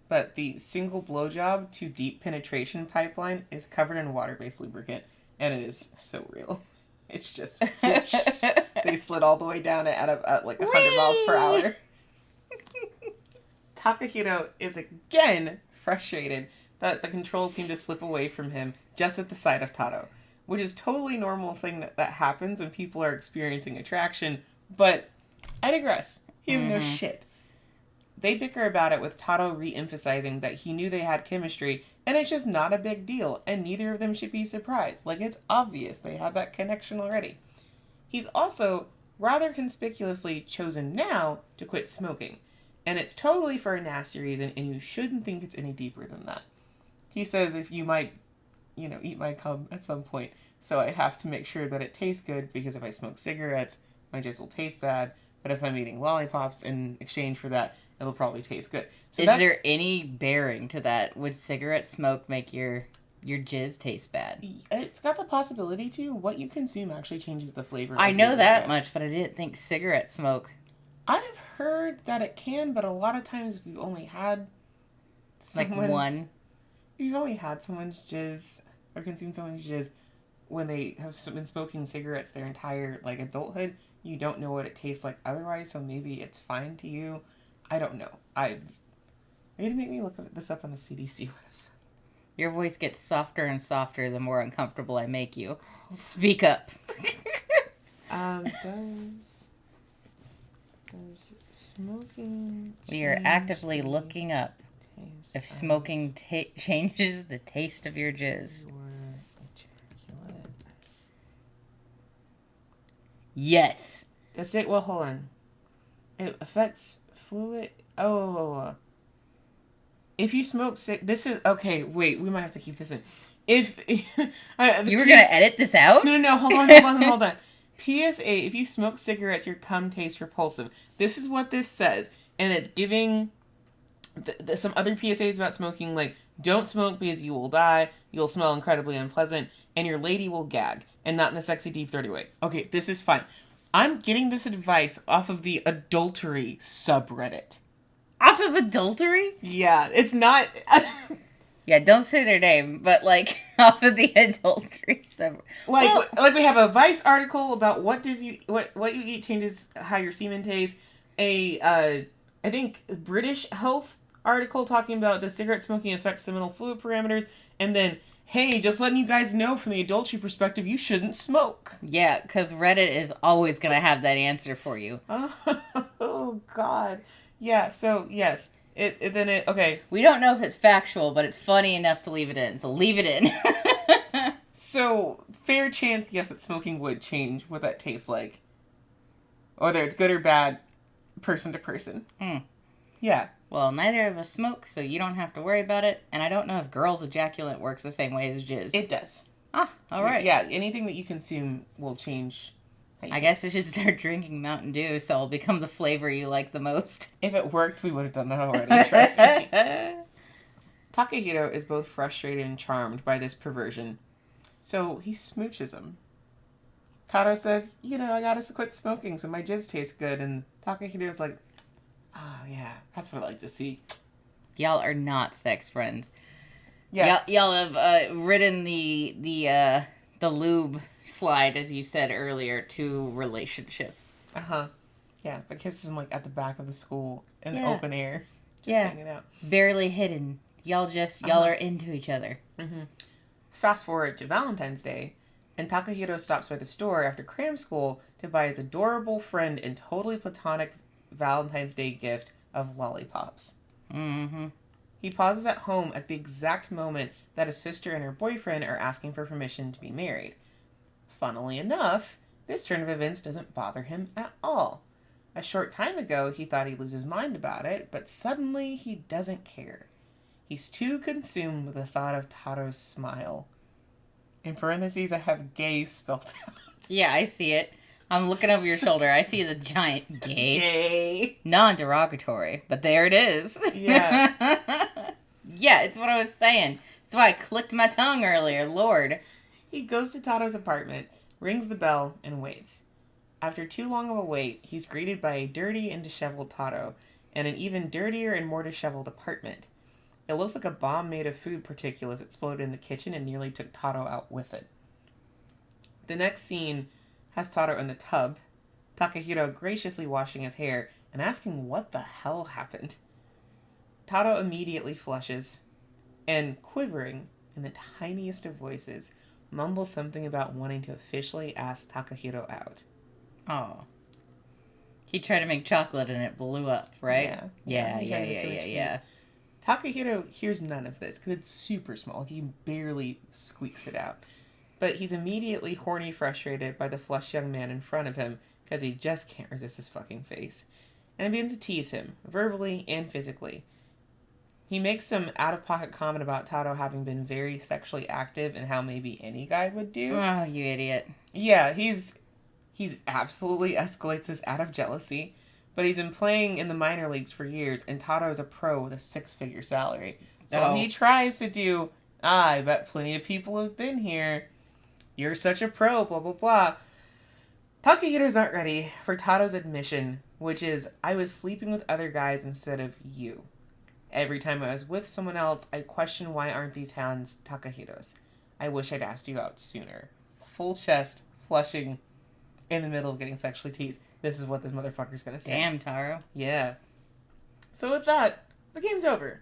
[SPEAKER 2] But the single blowjob to deep penetration pipeline is covered in water-based lubricant, and it is so real. It's just whoosh. They slid all the way down it at like 100 miles per hour. Takahiro is again frustrated that the controls seem to slip away from him just at the sight of Taro, which is totally normal thing that happens when people are experiencing attraction, but I digress. He has no shit. They bicker about it with Taro re-emphasizing that he knew they had chemistry, and it's just not a big deal, and neither of them should be surprised. Like, it's obvious they had that connection already. He's also rather conspicuously chosen now to quit smoking, and it's totally for a nasty reason, and you shouldn't think it's any deeper than that. He says if you might, eat my cum at some point, so I have to make sure that it tastes good, because if I smoke cigarettes, my jizz will taste bad, but if I'm eating lollipops in exchange for that, it'll probably taste good. So
[SPEAKER 3] is there any bearing to that? Would cigarette smoke make your jizz taste bad?
[SPEAKER 2] It's got the possibility to. What you consume actually changes the flavor.
[SPEAKER 3] I know that much, but I didn't think cigarette smoke.
[SPEAKER 2] I've heard that it can, but a lot of times if you've only had someone's jizz or consumed someone's jizz when they have been smoking cigarettes their entire adulthood, you don't know what it tastes like otherwise. So maybe it's fine to you. I don't know. Are you going to make me look this up on the CDC website?
[SPEAKER 3] Your voice gets softer and softer the more uncomfortable I make you. Speak up.
[SPEAKER 2] Does smoking...
[SPEAKER 3] We are actively looking up if smoking changes the taste of your jizz. Yes.
[SPEAKER 2] Does it? Well, hold on. It affects... fluid. If you smoke this is okay. Wait, we might have to keep this in. If you
[SPEAKER 3] were gonna edit this out?
[SPEAKER 2] No. Hold on. PSA: if you smoke cigarettes, your cum tastes repulsive. This is what this says, and it's giving some other PSAs about smoking, like don't smoke because you will die, you'll smell incredibly unpleasant, and your lady will gag, and not in a sexy deep throaty way. Okay, this is fine. I'm getting this advice off of the adultery subreddit.
[SPEAKER 3] Off of adultery?
[SPEAKER 2] Yeah, it's not...
[SPEAKER 3] Yeah, don't say their name, but, off of the adultery subreddit.
[SPEAKER 2] Like we have a Vice article about what you eat changes how your semen tastes. I think, British Health article talking about does cigarette smoking affect seminal fluid parameters, and then... Hey, just letting you guys know from the adultery perspective, you shouldn't smoke.
[SPEAKER 3] Yeah, because Reddit is always going to have that answer for you.
[SPEAKER 2] Oh, God. Yeah, so, yes. Okay.
[SPEAKER 3] We don't know if it's factual, but it's funny enough to leave it in, so leave it in.
[SPEAKER 2] So, fair chance, yes, that smoking would change what that tastes like. Whether it's good or bad, person to person. Yeah.
[SPEAKER 3] Well, neither of us smoke, so you don't have to worry about it. And I don't know if girls' ejaculate works the same way as jizz.
[SPEAKER 2] It does.
[SPEAKER 3] Ah, all right.
[SPEAKER 2] Yeah, anything that you consume will change.
[SPEAKER 3] I guess I should start drinking Mountain Dew so it'll become the flavor you like the most.
[SPEAKER 2] If it worked, we would have done that already, trust me. Takahiro is both frustrated and charmed by this perversion, so he smooches him. Taro says, I gotta quit smoking so my jizz tastes good, and Takahiro's like, oh yeah, that's what I like to see.
[SPEAKER 3] Y'all are not sex friends.
[SPEAKER 2] Yeah.
[SPEAKER 3] Y'all have ridden the lube slide, as you said earlier, to relationship.
[SPEAKER 2] Uh-huh. Yeah, but kisses him like at the back of the school in the open air. Just hanging out.
[SPEAKER 3] Barely hidden. Y'all are into each other.
[SPEAKER 2] Mm-hmm. Fast forward to Valentine's Day, and Takahiro stops by the store after cram school to buy his adorable friend and totally platonic Valentine's Day gift of lollipops.
[SPEAKER 3] Mm-hmm.
[SPEAKER 2] He pauses at home at the exact moment that his sister and her boyfriend are asking for permission to be married. Funnily enough, this turn of events doesn't bother him at all. A short time ago, he thought he'd lose his mind about it, but suddenly he doesn't care. He's too consumed with the thought of Taro's smile. In parentheses, I have gay spelled out.
[SPEAKER 3] Yeah, I see it. I'm looking over your shoulder. I see the giant gay.
[SPEAKER 2] Gay.
[SPEAKER 3] Non-derogatory, but there it is.
[SPEAKER 2] Yeah.
[SPEAKER 3] Yeah, it's what I was saying. That's why I clicked my tongue earlier. Lord.
[SPEAKER 2] He goes to Taro's apartment, rings the bell, and waits. After too long of a wait, he's greeted by a dirty and disheveled Taro, and an even dirtier and more disheveled apartment. It looks like a bomb made of food particulates exploded in the kitchen and nearly took Taro out with it. The next scene has Taro in the tub, Takahiro graciously washing his hair and asking what the hell happened. Taro immediately flushes, and quivering in the tiniest of voices, mumbles something about wanting to officially ask Takahiro out.
[SPEAKER 3] Oh. He tried to make chocolate and it blew up, right? Yeah.
[SPEAKER 2] Takahiro hears none of this because it's super small. He barely squeaks it out. But he's immediately horny frustrated by the flushed young man in front of him because he just can't resist his fucking face. And begins to tease him, verbally and physically. He makes some out-of-pocket comment about Taro having been very sexually active and how maybe any guy would do.
[SPEAKER 3] Oh, you idiot.
[SPEAKER 2] Yeah, he's absolutely escalates this out of jealousy. But he's been playing in the minor leagues for years, and Taro's a pro with a 6-figure salary. So when he tries to do, I bet plenty of people have been here. You're such a pro, blah, blah, blah. Takehiro's not ready for Taro's admission, which is, I was sleeping with other guys instead of you. Every time I was with someone else, I question why aren't these hands Takahiro's. I wish I'd asked you out sooner. Full chest, flushing, in the middle of getting sexually teased. This is what this motherfucker's gonna say.
[SPEAKER 3] Damn, Taro.
[SPEAKER 2] Yeah. So with that, the game's over.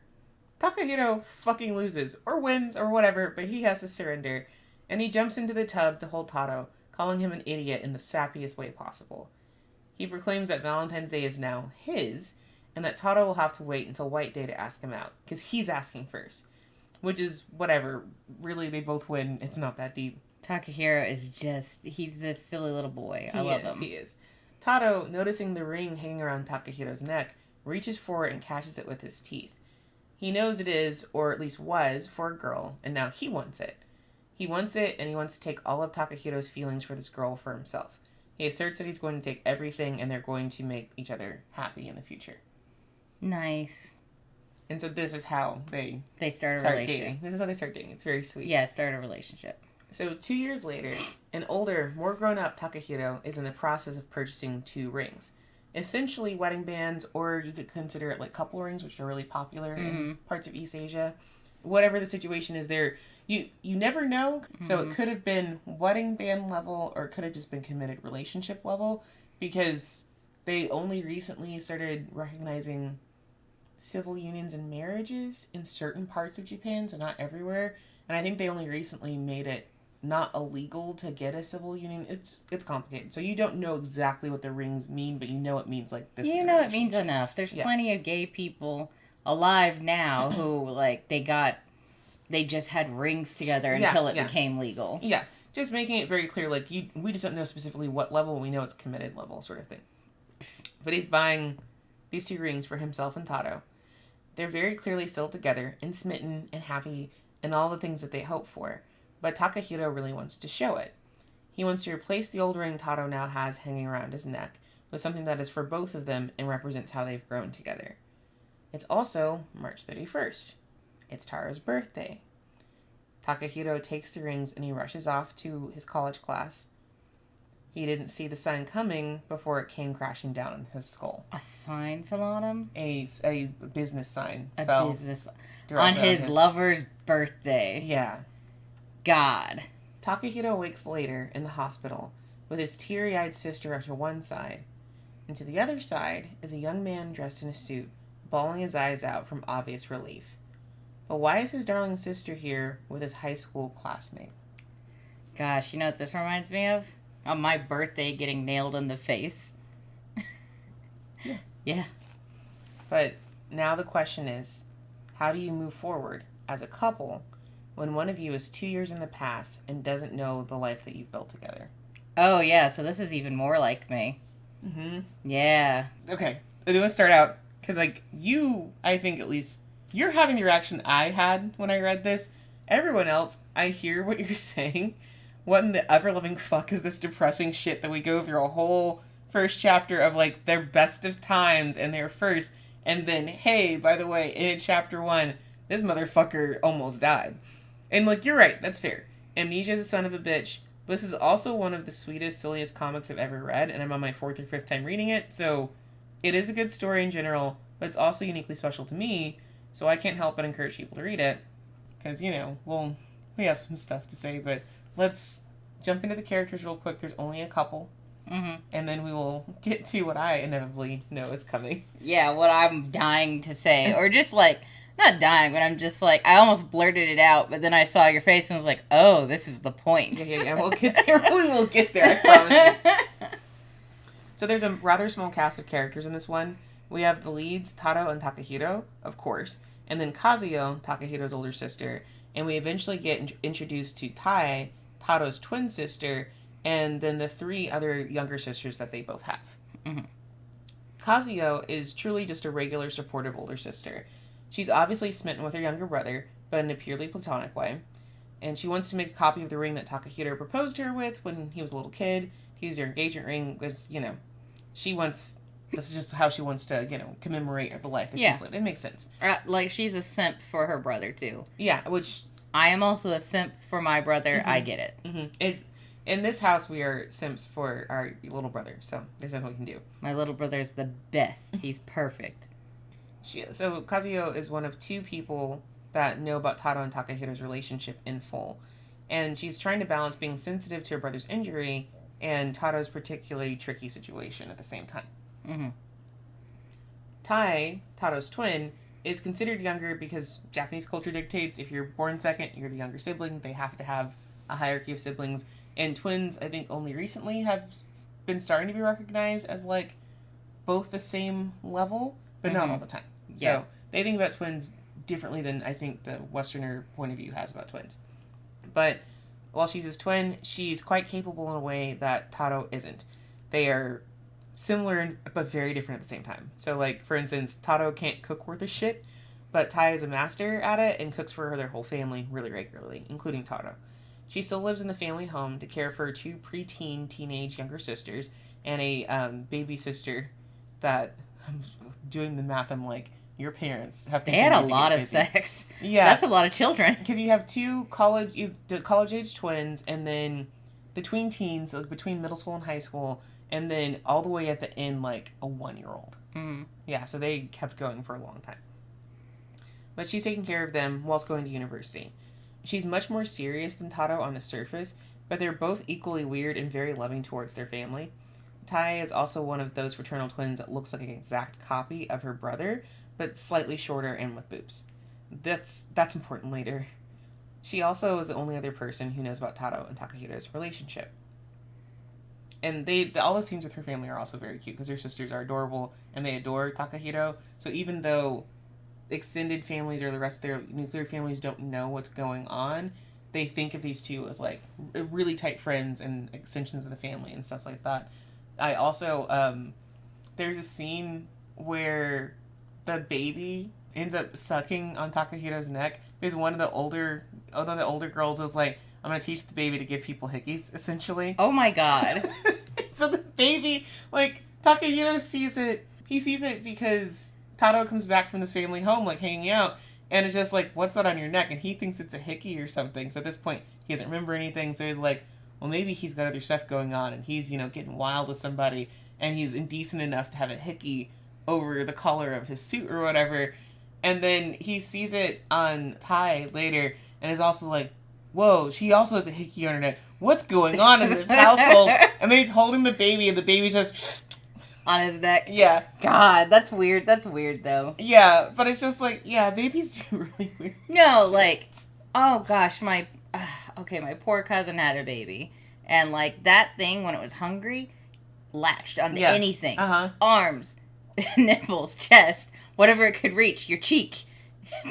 [SPEAKER 2] Takahiro fucking loses, or wins, or whatever, but he has to surrender, and he jumps into the tub to hold Taro, calling him an idiot in the sappiest way possible. He proclaims that Valentine's Day is now his, and that Taro will have to wait until White Day to ask him out, because he's asking first. Which is, whatever. Really, they both win. It's not that deep.
[SPEAKER 3] Takahiro is he's this silly little boy. I love him.
[SPEAKER 2] He is. Taro, noticing the ring hanging around Takahiro's neck, reaches for it and catches it with his teeth. He knows it is, or at least was, for a girl, and now he wants it. He wants it, and he wants to take all of Takahiro's feelings for this girl for himself. He asserts that he's going to take everything, and they're going to make each other happy in the future.
[SPEAKER 3] Nice.
[SPEAKER 2] And so this is how they
[SPEAKER 3] start
[SPEAKER 2] dating. This is how they start dating. It's very sweet.
[SPEAKER 3] Yeah, start a relationship.
[SPEAKER 2] So 2 years later, an older, more grown-up Takahiro is in the process of purchasing 2 rings. Essentially wedding bands, or you could consider it like couple rings, which are really popular in parts of East Asia. Whatever the situation is there, you never know. So it could have been wedding band level, or it could have just been committed relationship level, because they only recently started recognizing civil unions and marriages in certain parts of Japan, so not everywhere. And I think they only recently made it not illegal to get a civil union. It's complicated. So you don't know exactly what the rings mean, but you know it means like this.
[SPEAKER 3] You know it means enough. There's plenty of gay people alive now who they just had rings together until it became legal.
[SPEAKER 2] Yeah. Just making it very clear, like we just don't know specifically what level, we know it's committed level sort of thing. But he's buying these 2 rings for himself and Taro. They're very clearly still together and smitten and happy and all the things that they hope for. but Takahiro really wants to show it. He wants to replace the old ring Taro now has hanging around his neck with something that is for both of them and represents how they've grown together. It's also March 31st. It's Taro's birthday. Takahiro takes the rings and he rushes off to his college class. He didn't see the sign coming before it came crashing down on his skull.
[SPEAKER 3] A sign fell on him?
[SPEAKER 2] A business sign
[SPEAKER 3] fell on his lover's birthday.
[SPEAKER 2] Yeah.
[SPEAKER 3] God.
[SPEAKER 2] Takahiro wakes later in the hospital with his teary-eyed sister to one side, and to the other side is a young man dressed in a suit, bawling his eyes out from obvious relief. But why is his darling sister here with his high school classmate?
[SPEAKER 3] Gosh, you know what this reminds me of? On my birthday getting nailed in the face.
[SPEAKER 2] Yeah.
[SPEAKER 3] Yeah.
[SPEAKER 2] But now the question is, how do you move forward as a couple when one of you is 2 years in the past and doesn't know the life that you've built together?
[SPEAKER 3] Oh, yeah, so this is even more like me.
[SPEAKER 2] Mm-hmm.
[SPEAKER 3] Yeah.
[SPEAKER 2] Okay, I do want to start out, because, like, I think at least, you're having the reaction I had when I read this. Everyone else, I hear what you're saying. What in the ever-loving fuck is this depressing shit that we go through a whole first chapter of, like, their best of times and their first, and then, hey, by the way, in chapter 1, this motherfucker almost died. And, like, you're right, that's fair. Amnesia is a son of a bitch. But this is also one of the sweetest, silliest comics I've ever read, and I'm on my 4th or 5th time reading it, so it is a good story in general, but it's also uniquely special to me, so I can't help but encourage people to read it. Because, you know, we have some stuff to say, but let's jump into the characters real quick. There's only a couple.
[SPEAKER 3] Mm-hmm.
[SPEAKER 2] And then we will get to what I inevitably know is coming.
[SPEAKER 3] Yeah, what I'm dying to say. Or just, like, not dying, but I'm just, like, I almost blurted it out, but then I saw your face and was like, oh, this is the point.
[SPEAKER 2] Yeah, we'll get there. We will get there, I promise you. So there's a rather small cast of characters in this one. We have the leads, Taro and Takahiro, of course, and then Kazuyo, Takehiro's older sister, and we eventually get introduced to Tai, Taro's twin sister, and then the 3 other younger sisters that they both have.
[SPEAKER 3] Mm-hmm.
[SPEAKER 2] Kazuyo is truly just a regular, supportive older sister. She's obviously smitten with her younger brother, but in a purely platonic way. And she wants to make a copy of the ring that Takahiro proposed to her with when he was a little kid. To use her engagement ring because, you know, this is just how she wants to, you know, commemorate the life that she's lived. It makes sense.
[SPEAKER 3] Like, she's a simp for her brother, too.
[SPEAKER 2] Yeah, which...
[SPEAKER 3] I am also a simp for my brother.
[SPEAKER 2] Mm-hmm.
[SPEAKER 3] I get it.
[SPEAKER 2] Mm-hmm. In this house, we are simps for our little brother, so there's nothing we can do.
[SPEAKER 3] My little brother is the best. He's perfect.
[SPEAKER 2] So Kazuyo is one of 2 people that know about Taro and Takahiro's relationship in full. And she's trying to balance being sensitive to her brother's injury and Taro's particularly tricky situation at the same time.
[SPEAKER 3] Mm-hmm.
[SPEAKER 2] Tai, Taro's twin, is considered younger because Japanese culture dictates if you're born second, you're the younger sibling. They have to have a hierarchy of siblings. And twins, I think, only recently have been starting to be recognized as, like, both the same level, but not all the time.
[SPEAKER 3] Yeah.
[SPEAKER 2] So they think about twins differently than I think the Westerner point of view has about twins. But while she's his twin, she's quite capable in a way that Taro isn't. They are similar but very different at the same time. So, like, for instance, Taro can't cook worth a shit, but Tai is a master at it and cooks for their whole family really regularly, including Taro. She still lives in the family home to care for 2 preteen, teenage younger sisters and a baby sister that, I'm doing the math, I'm like, your parents have to...
[SPEAKER 3] They had a lot of sex.
[SPEAKER 2] Yeah.
[SPEAKER 3] That's a lot of children.
[SPEAKER 2] Because you have 2 college-age twins, and then the tween teens, like between middle school and high school, and then all the way at the end, like, a 1-year-old.
[SPEAKER 3] Mm.
[SPEAKER 2] Yeah, so they kept going for a long time. But she's taking care of them whilst going to university. She's much more serious than Taro on the surface, but they're both equally weird and very loving towards their family. Tai is also one of those fraternal twins that looks like an exact copy of her brother, but slightly shorter and with boobs. That's important later. She also is the only other person who knows about Taro and Takahiro's relationship. And all the scenes with her family are also very cute because their sisters are adorable and they adore Takahiro. So even though extended families or the rest of their nuclear families don't know what's going on, they think of these 2 as, like, really tight friends and extensions of the family and stuff like that. I also, there's a scene where the baby ends up sucking on Takahiro's neck. There's one of the older girls was like, I'm going to teach the baby to give people hickeys, essentially.
[SPEAKER 3] Oh my god.
[SPEAKER 2] So the baby, like, Takahiro sees it. He sees it because Taro comes back from this family home, like, hanging out. And it's just like, what's that on your neck? And he thinks it's a hickey or something. So at this point, he doesn't remember anything. So he's like, well, maybe he's got other stuff going on. And he's, getting wild with somebody. And he's indecent enough to have a hickey over the collar of his suit or whatever. And then he sees it on Tai later. And is also like, whoa, she also has a hickey on her neck. What's going on in this household? And then he's holding the baby. And the baby's just...
[SPEAKER 3] on his neck.
[SPEAKER 2] Yeah.
[SPEAKER 3] God, that's weird. That's weird, though.
[SPEAKER 2] Yeah, but it's just like, yeah, babies do really weird.
[SPEAKER 3] No, like, oh gosh, my poor cousin had a baby. And, like, that thing, when it was hungry, latched onto anything. Arms, nipples, chest, whatever it could reach, your cheek.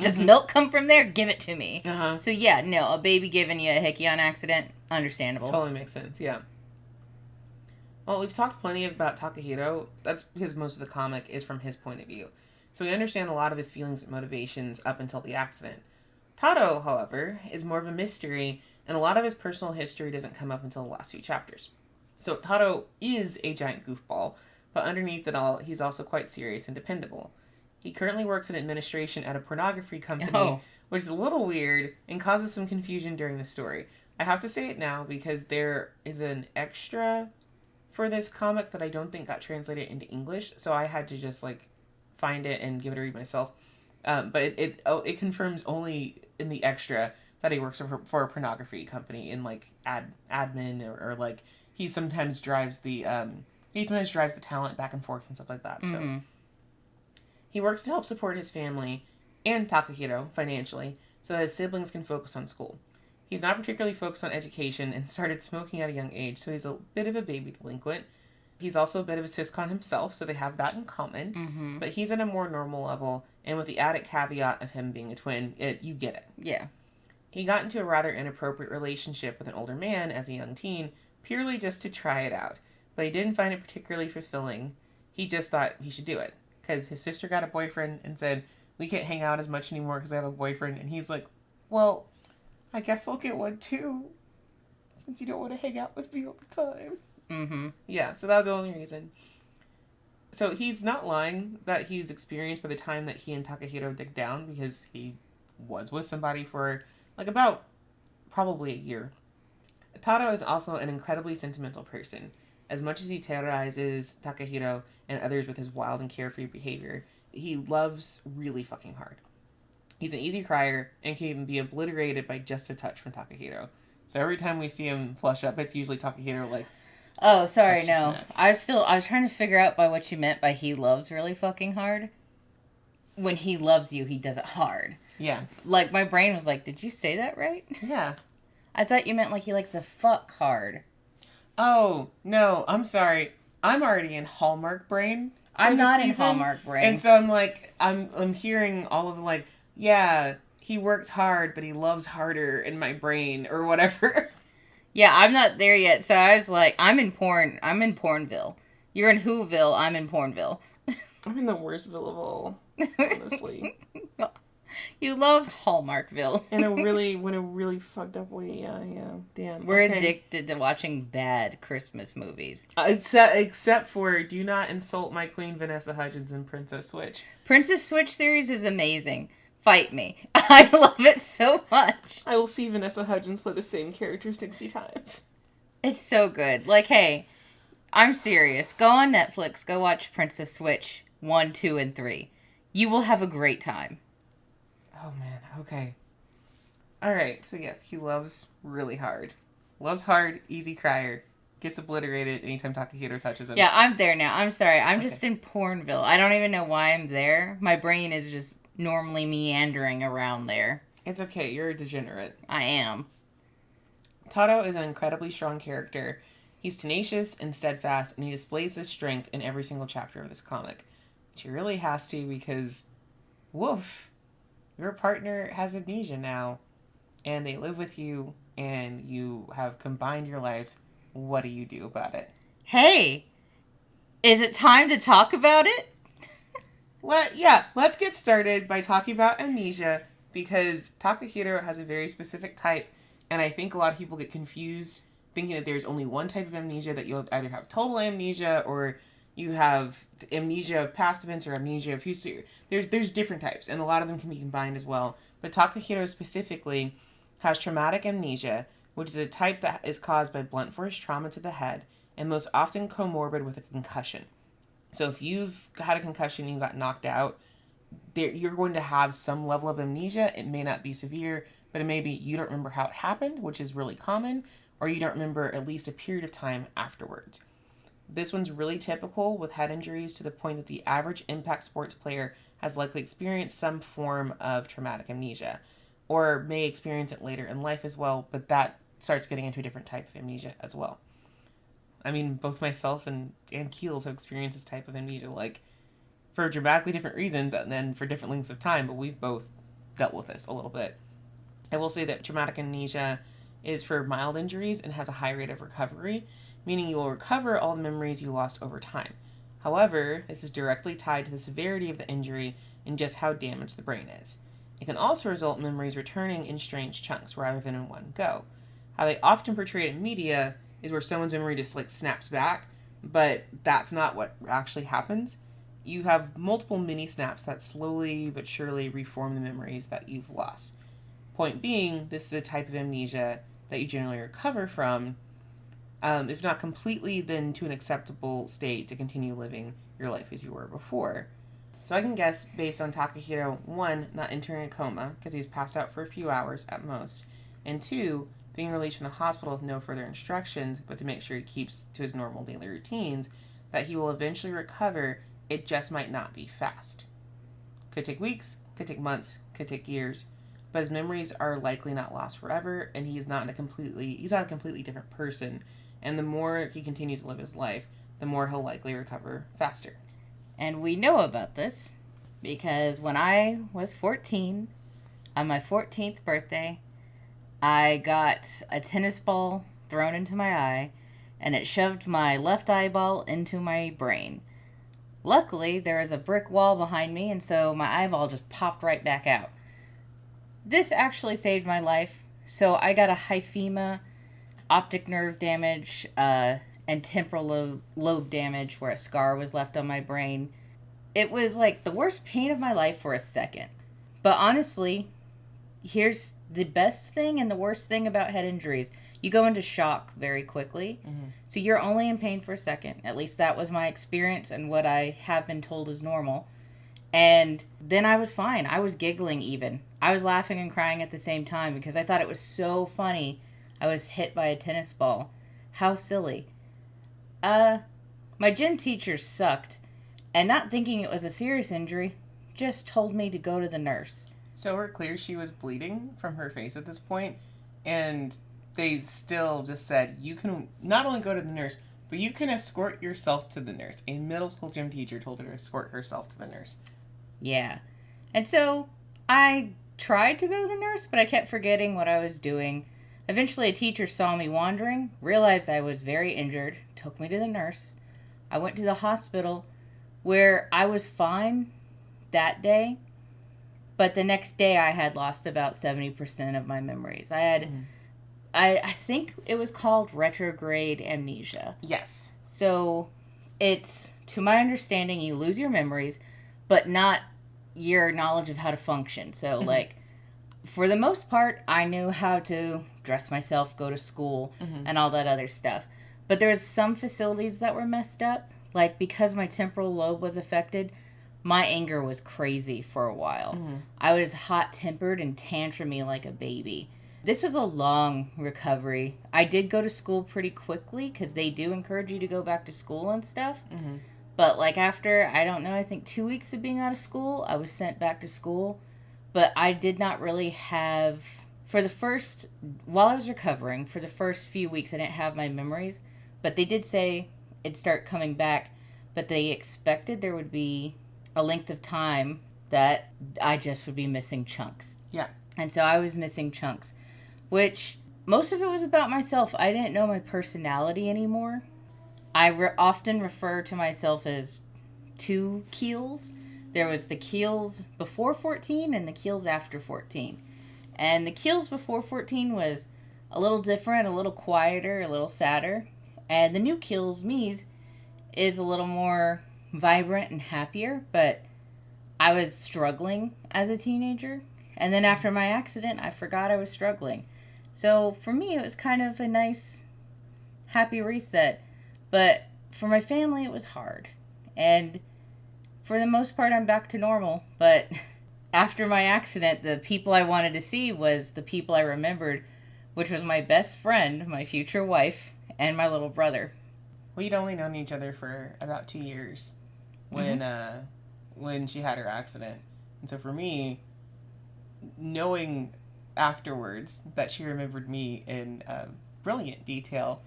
[SPEAKER 3] Does milk come from there? Give it to me. So, yeah, no, a baby giving you a hickey on accident, understandable.
[SPEAKER 2] Totally makes sense, yeah. Well, we've talked plenty about Takahiro. That's because most of the comic is from his point of view. So we understand a lot of his feelings and motivations up until the accident. Taro, however, is more of a mystery, and a lot of his personal history doesn't come up until the last few chapters. So Taro is a giant goofball, but underneath it all, he's also quite serious and dependable. He currently works in administration at a pornography company, which is a little weird and causes some confusion during the story. I have to say it now because there is an extra for this comic that I don't think got translated into English, so I had to just find it and give it a read myself. But it confirms only in the extra that he works for a pornography company in admin or he sometimes drives the talent back and forth and stuff like that. So he works to help support his family and Takahiro financially so that his siblings can focus on school. He's not particularly focused on education and started smoking at a young age, so he's a bit of a baby delinquent. He's also a bit of a siscon himself, so they have that in common. But he's at a more normal level, and with the added caveat of him being a twin, you get it.
[SPEAKER 3] Yeah.
[SPEAKER 2] He got into a rather inappropriate relationship with an older man as a young teen, purely just to try it out. But he didn't find it particularly fulfilling. He just thought he should do it, because his sister got a boyfriend and said, we can't hang out as much anymore because I have a boyfriend. And he's like, well, I guess I'll get one too, since you don't want to hang out with me all the time. Yeah, so that was the only reason. So he's not lying that he's experienced by the time that he and Takahiro dig down, because he was with somebody for about probably a year. Taro is also an incredibly sentimental person. As much as he terrorizes Takahiro and others with his wild and carefree behavior, he loves really fucking hard. He's an easy crier and can be obliterated by just a touch from Takahiro. So every time we see him flush up, it's usually Takahiro
[SPEAKER 3] oh, sorry, no. I was trying to figure out by what you meant by he loves really fucking hard. When he loves you, he does it hard.
[SPEAKER 2] Yeah.
[SPEAKER 3] My brain was like, did you say that right?
[SPEAKER 2] Yeah.
[SPEAKER 3] I thought you meant he likes to fuck hard.
[SPEAKER 2] Oh, no, I'm sorry. I'm already in Hallmark brain.
[SPEAKER 3] I'm not in Hallmark brain.
[SPEAKER 2] And so I'm hearing all of the yeah, he works hard, but he loves harder in my brain or whatever.
[SPEAKER 3] Yeah, I'm not there yet. So I was like, I'm in Pornville. You're in Whoville. I'm in Pornville.
[SPEAKER 2] I'm in the worst ville of all, honestly.
[SPEAKER 3] You love Hallmarkville.
[SPEAKER 2] in a really fucked up way. Yeah. Damn.
[SPEAKER 3] We're addicted to watching bad Christmas movies.
[SPEAKER 2] Except for do not insult my queen Vanessa Hudgens in Princess Switch.
[SPEAKER 3] Princess Switch series is amazing. Fight me. I love it so much.
[SPEAKER 2] I will see Vanessa Hudgens play the same character 60 times.
[SPEAKER 3] It's so good. Hey, I'm serious. Go on Netflix. Go watch Princess Switch 1, 2, and 3. You will have a great time.
[SPEAKER 2] Oh, man. Okay. All right. So, yes, he loves really hard. Loves hard, easy crier. Gets obliterated anytime Takahiro touches him.
[SPEAKER 3] Yeah, I'm there now. I'm sorry. I'm just in Pornville. I don't even know why I'm there. My brain is just normally meandering around there.
[SPEAKER 2] It's okay. You're a degenerate.
[SPEAKER 3] I am.
[SPEAKER 2] Taro is an incredibly strong character. He's tenacious and steadfast, and he displays his strength in every single chapter of this comic. Which he really has to because, woof, your partner has amnesia now, and they live with you, and you have combined your lives. What do you do about it?
[SPEAKER 3] Hey, is it time to talk about it?
[SPEAKER 2] Let's get started by talking about amnesia, because Takahiro has a very specific type, And I think a lot of people get confused thinking that there's only one type of amnesia, that you'll either have total amnesia or you have amnesia of past events or amnesia of future. There's different types, and a lot of them can be combined as well. But Takahiro specifically has traumatic amnesia, which is a type that is caused by blunt force trauma to the head and most often comorbid with a concussion. So if you've had a concussion and you got knocked out, you're going to have some level of amnesia. It may not be severe, but it may be you don't remember how it happened, which is really common, or you don't remember at least a period of time afterwards. This one's really typical with head injuries to the point that the average impact sports player has likely experienced some form of traumatic amnesia, or may experience it later in life as well, but that starts getting into a different type of amnesia as well. I mean, both myself and Keelz have experienced this type of amnesia, like, for dramatically different reasons and then for different lengths of time, but we've both dealt with this a little bit. I will say that traumatic amnesia is for mild injuries and has a high rate of recovery, meaning you will recover all the memories you lost over time. However, this is directly tied to the severity of the injury and just how damaged the brain is. It can also result in memories returning in strange chunks rather than in one go. How they often portray it in media is where someone's memory just like snaps back, but that's not what actually happens. You have multiple mini snaps that slowly but surely reform the memories that you've lost. Point being, this is a type of amnesia that you generally recover from, if not completely, then to an acceptable state to continue living your life as you were before. So I can guess, based on Takahiro, 1, not entering a coma, because he's passed out for a few hours at most, and 2, being released from the hospital with no further instructions, but to make sure he keeps to his normal daily routines, that he will eventually recover. It just might not be fast. Could take weeks, could take months, could take years, but his memories are likely not lost forever, and he's not a completely different person. And the more he continues to live his life, the more he'll likely recover faster.
[SPEAKER 3] And we know about this because when I was 14, on my 14th birthday, I got a tennis ball thrown into my eye, and it shoved my left eyeball into my brain. Luckily, there was a brick wall behind me, and so my eyeball just popped right back out. This actually saved my life. So I got a hyphema, optic nerve damage, and temporal lobe damage where a scar was left on my brain. It was like the worst pain of my life for a second. But honestly, here's the best thing and the worst thing about head injuries. You go into shock very quickly. Mm-hmm. So you're only in pain for a second. At least that was my experience and what I have been told is normal. And then I was fine. I was giggling even. I was laughing and crying at the same time because I thought it was so funny. I was hit by a tennis ball. How silly. My gym teacher sucked. And not thinking it was a serious injury, just told me to go to the nurse.
[SPEAKER 2] So we're clear she was bleeding from her face at this point, and they still just said, you can not only go to the nurse, but you can escort yourself to the nurse. A middle school gym teacher told her to escort herself to the nurse.
[SPEAKER 3] Yeah. And so I tried to go to the nurse, but I kept forgetting what I was doing. Eventually a teacher saw me wandering, realized I was very injured, took me to the nurse. I went to the hospital where I was fine that day, but the next day I had lost about 70% of my memories. I think it was called retrograde amnesia.
[SPEAKER 2] Yes.
[SPEAKER 3] So it's, to my understanding, you lose your memories, but not your knowledge of how to function. So, like, for the most part, I knew how to dress myself, go to school, and all that other stuff. But there was some facilities that were messed up. Like, because my temporal lobe was affected, my anger was crazy for a while. I was hot-tempered and tantrumy like a baby. This was a long recovery. I did go to school pretty quickly because they do encourage you to go back to school and stuff. But, like, after, I don't know, I think 2 weeks of being out of school, I was sent back to school. But I did not really have, while I was recovering, for the first few weeks, I didn't have my memories. But they did say it'd start coming back, but they expected there would be a length of time that I just would be missing chunks.
[SPEAKER 2] Yeah.
[SPEAKER 3] And so I was missing chunks, which most of it was about myself. I didn't know my personality anymore. I often refer to myself as two Keelz. There was the Keelz before 14 and the Keelz after 14. And the Keelz before 14 was a little different, a little quieter, a little sadder. And the new Keelz me is a little more vibrant and happier, but I was struggling as a teenager. And then after my accident, I forgot I was struggling. So for me, it was kind of a nice, happy reset. But for my family, it was hard. And for the most part, I'm back to normal. But after my accident, the people I wanted to see was the people I remembered, which was my best friend, my future wife, and my little brother.
[SPEAKER 2] We'd only known each other for about 2 years when she had her accident. And so for me, knowing afterwards that she remembered me in brilliant detail,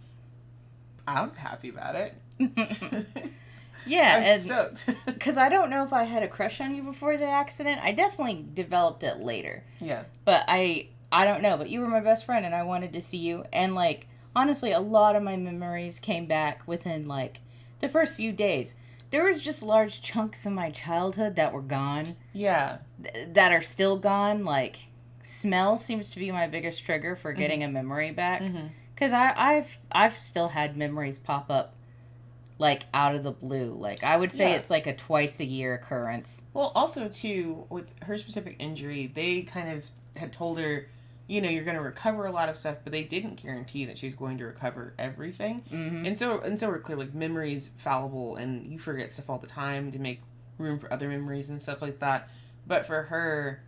[SPEAKER 2] I was happy about it.
[SPEAKER 3] Yeah,
[SPEAKER 2] I was stoked.
[SPEAKER 3] Because I don't know if I had a crush on you before the accident. I definitely developed it later.
[SPEAKER 2] Yeah.
[SPEAKER 3] But I don't know. But you were my best friend, and I wanted to see you. And, like, honestly, a lot of my memories came back within, like, the first few days. There was just large chunks of my childhood that were gone.
[SPEAKER 2] Yeah.
[SPEAKER 3] That are still gone. Like, smell seems to be my biggest trigger for getting a memory back. Because I've still had memories pop up, like, out of the blue. Like, I would say it's like a twice-a-year occurrence.
[SPEAKER 2] Well, also, too, with her specific injury, they kind of had told her, you know, you're going to recover a lot of stuff, but they didn't guarantee that she's going to recover everything. And so we're clear, like, memory's fallible, and you forget stuff all the time to make room for other memories and stuff like that. But for her,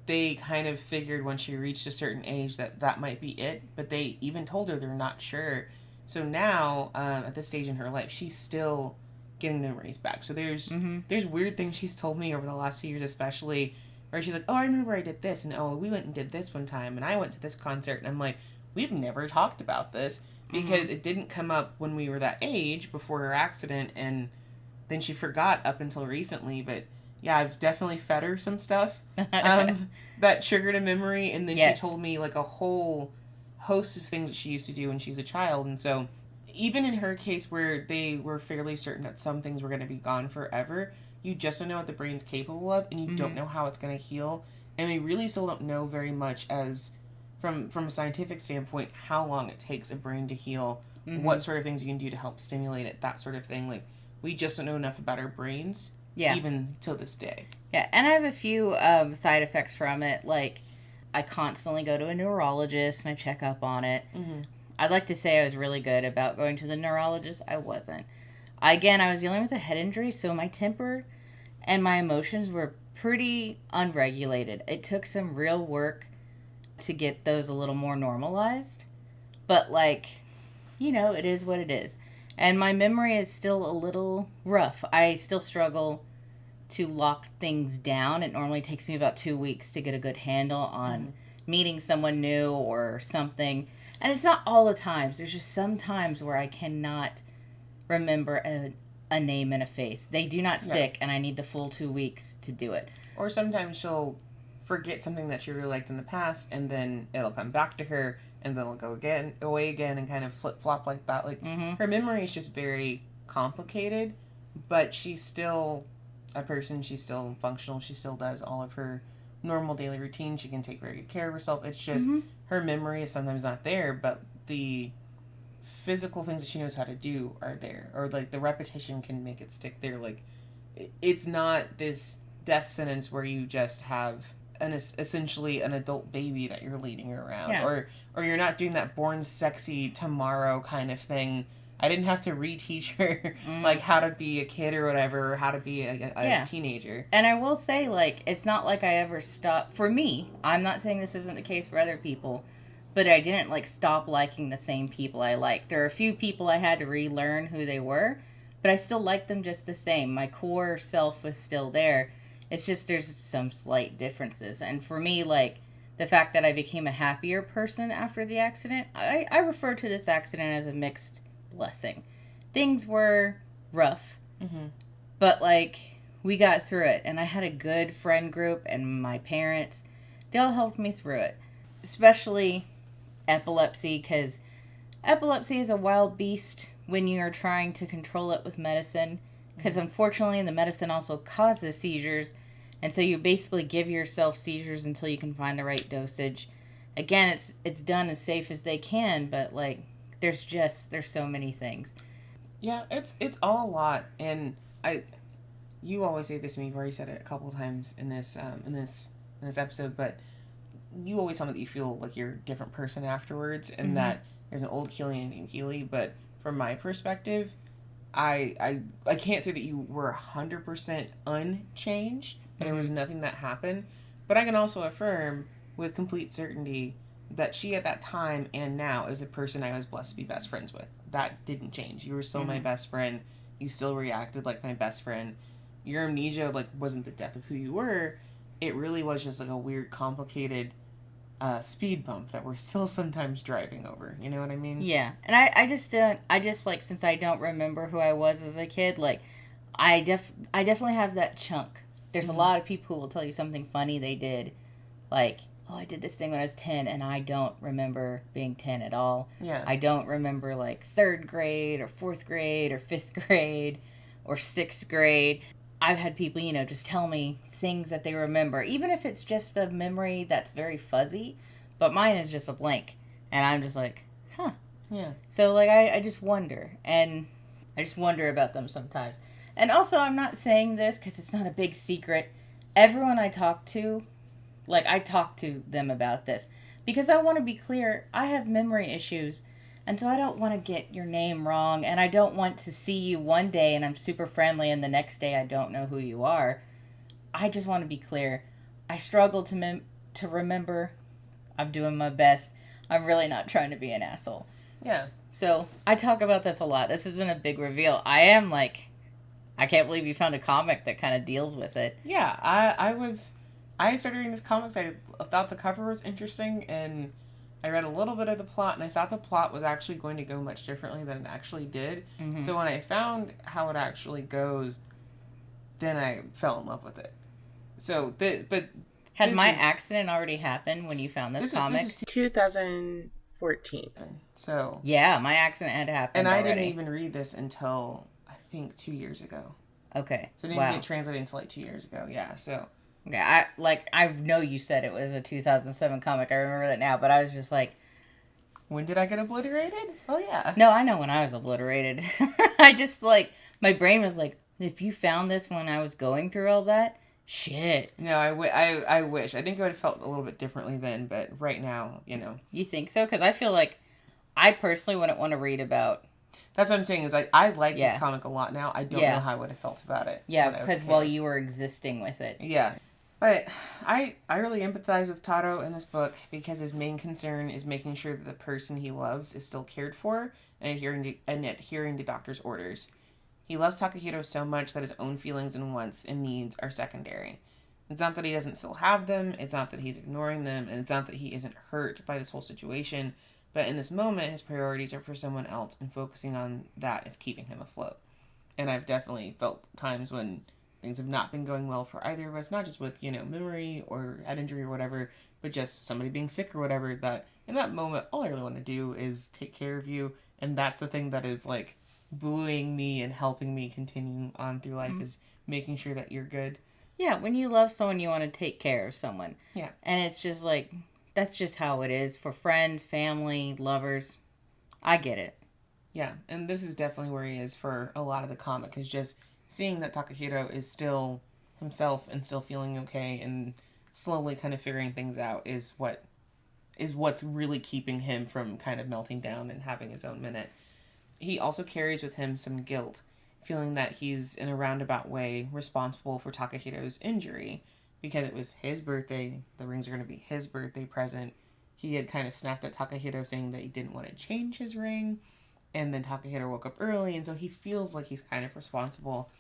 [SPEAKER 2] they kind of figured when she reached a certain age that might be it, but they even told her they're not sure. So now, at this stage in her life, she's still getting memories back. So there's weird things she's told me over the last few years, especially, where she's like, oh, I remember I did this, and oh, we went and did this one time, and I went to this concert, and I'm like, we've never talked about this, because it didn't come up when we were that age, before her accident, and then she forgot up until recently. But yeah, I've definitely fed her some stuff that triggered a memory, and then she told me, like, a whole host of things that she used to do when she was a child. And so even in her case, where they were fairly certain that some things were going to be gone forever, you just don't know what the brain's capable of, and you don't know how it's going to heal. And we really still don't know very much, as from a scientific standpoint, how long it takes a brain to heal, what sort of things you can do to help stimulate it, that sort of thing. Like, we just don't know enough about our brains, even till this day.
[SPEAKER 3] Yeah, and I have a few side effects from it. Like, I constantly go to a neurologist and I check up on it. I'd like to say I was really good about going to the neurologist. I wasn't. I was dealing with a head injury, so my temper and my emotions were pretty unregulated. It took some real work to get those a little more normalized. But, like, you know, it is what it is. And my memory is still a little rough. I still struggle to lock things down. It normally takes me about 2 weeks to get a good handle on meeting someone new or something. And it's not all the times. There's just some times where I cannot remember a name and a face. They do not stick, and I need the full 2 weeks to do it.
[SPEAKER 2] Or sometimes she'll forget something that she really liked in the past, and then it'll come back to her, and then it'll go away again, and kind of flip-flop like that. Like, her memory is just very complicated, but she's still a person. She's still functional. She still does all of her normal daily routine. She can take very good care of herself. It's just her memory is sometimes not there, but the physical things that she knows how to do are there, or like the repetition can make it stick there. Like, it's not this death sentence where you just have essentially an adult baby that you're leading around, or you're not doing that born sexy tomorrow kind of thing. I didn't have to reteach her like how to be a kid or whatever, or how to be a teenager.
[SPEAKER 3] And I will say, like, it's not like I ever stopped. For me, I'm not saying this isn't the case for other people, but I didn't, like, stop liking the same people I liked. There are a few people I had to relearn who they were, but I still liked them just the same. My core self was still there. It's just there's some slight differences. And for me, like, the fact that I became a happier person after the accident, I refer to this accident as a mixed blessing. Things were rough, but, like, we got through it. And I had a good friend group, and my parents, they all helped me through it. Especially epilepsy, because epilepsy is a wild beast when you're trying to control it with medicine, because unfortunately the medicine also causes seizures, and so you basically give yourself seizures until you can find the right dosage. again, it's done as safe as they can, but like there's so many things.
[SPEAKER 2] Yeah, it's all a lot, and you always say this to me. You've already said it a couple of times in this episode, but you always tell me that you feel like you're a different person afterwards, and that there's an old Keely and a new Keely. But from my perspective, I can't say that you were 100% unchanged. There was nothing that happened, but I can also affirm with complete certainty that she at that time and now is a person I was blessed to be best friends with. That didn't change. You were still my best friend. You still reacted like my best friend. Your amnesia like wasn't the death of who you were. It really was just like a weird, complicated speed bump that we're still sometimes driving over. You know what I mean?
[SPEAKER 3] Yeah, and I just like, since I don't remember who I was as a kid, like I definitely have that chunk. There's a lot of people who will tell you something funny they did, like, oh, I did this thing when I was 10, and I don't remember being 10 at all.
[SPEAKER 2] Yeah.
[SPEAKER 3] I don't remember like 3rd grade or 4th grade or 5th grade or 6th grade. I've had people, just tell me things that they remember, even if it's just a memory that's very fuzzy, but mine is just a blank, and I'm just like, huh.
[SPEAKER 2] Yeah.
[SPEAKER 3] So, like, I just wonder, and I just wonder about them sometimes. And also, I'm not saying this because it's not a big secret. Everyone I talk to, like, I talk to them about this because I want to be clear, I have memory issues. And so I don't want to get your name wrong, and I don't want to see you one day and I'm super friendly and the next day I don't know who you are. I just want to be clear. I struggle to remember. I'm doing my best. I'm really not trying to be an asshole.
[SPEAKER 2] Yeah.
[SPEAKER 3] So I talk about this a lot. This isn't a big reveal. I am like, I can't believe you found a comic that kind of deals with it.
[SPEAKER 2] Yeah, I started reading this comics. I thought the cover was interesting, and I read a little bit of the plot, and I thought the plot was actually going to go much differently than it actually did. Mm-hmm. So when I found how it actually goes, then I fell in love with it. So,
[SPEAKER 3] had my accident already happened when you found this comic?
[SPEAKER 1] This is 2014.
[SPEAKER 2] So
[SPEAKER 3] yeah, my accident had happened.
[SPEAKER 2] And I
[SPEAKER 3] already.
[SPEAKER 2] didn't even read this until I think 2 years ago.
[SPEAKER 3] Okay.
[SPEAKER 2] So it didn't get translated until like 2 years ago. Yeah. So.
[SPEAKER 3] Okay, I know you said it was a 2007 comic. I remember that now, but I was just like,
[SPEAKER 2] when did I get obliterated? Oh yeah.
[SPEAKER 3] No, I know when I was obliterated. I just like, my brain was like, if you found this when I was going through all that, shit.
[SPEAKER 2] No, I wish. I think I would have felt a little bit differently then, but right now,
[SPEAKER 3] You think so? Because I feel like I personally wouldn't want to read about.
[SPEAKER 2] That's what I'm saying is I like this comic a lot now. I don't know how I would have felt about it.
[SPEAKER 3] Yeah, because while you were existing with it.
[SPEAKER 2] Yeah. But I really empathize with Taro in this book because his main concern is making sure that the person he loves is still cared for and adhering to doctor's orders. He loves Takahiro so much that his own feelings and wants and needs are secondary. It's not that he doesn't still have them, it's not that he's ignoring them, and it's not that he isn't hurt by this whole situation, but in this moment his priorities are for someone else, and focusing on that is keeping him afloat. And I've definitely felt times when things have not been going well for either of us, not just with, memory or head injury or whatever, but just somebody being sick or whatever, that in that moment, all I really want to do is take care of you. And that's the thing that is like buoying me and helping me continue on through life, is making sure that you're good.
[SPEAKER 3] Yeah, when you love someone, you want to take care of someone.
[SPEAKER 2] Yeah.
[SPEAKER 3] And it's just like, that's just how it is for friends, family, lovers. I get it.
[SPEAKER 2] Yeah, and this is definitely where he is for a lot of the comic, is just seeing that Takahiro is still himself and still feeling okay and slowly kind of figuring things out is what's really keeping him from kind of melting down and having his own minute. He also carries with him some guilt, feeling that he's in a roundabout way responsible for Takahiro's injury because it was his birthday, the rings are going to be his birthday present. He had kind of snapped at Takahiro saying that he didn't want to change his ring, and then Takahiro woke up early, and so he feels like he's kind of responsible.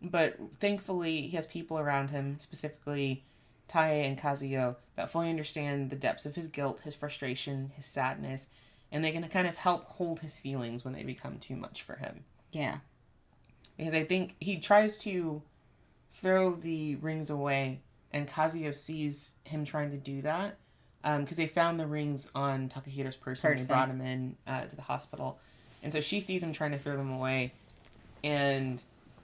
[SPEAKER 2] But thankfully, he has people around him, specifically Tae and Kazuyo, that fully understand the depths of his guilt, his frustration, his sadness, and they can kind of help hold his feelings when they become too much for him.
[SPEAKER 3] Yeah.
[SPEAKER 2] Because I think he tries to throw the rings away, and Kazuyo sees him trying to do that, because they found the rings on Takahiro's person. They brought him in to the hospital. And so she sees him trying to throw them away, and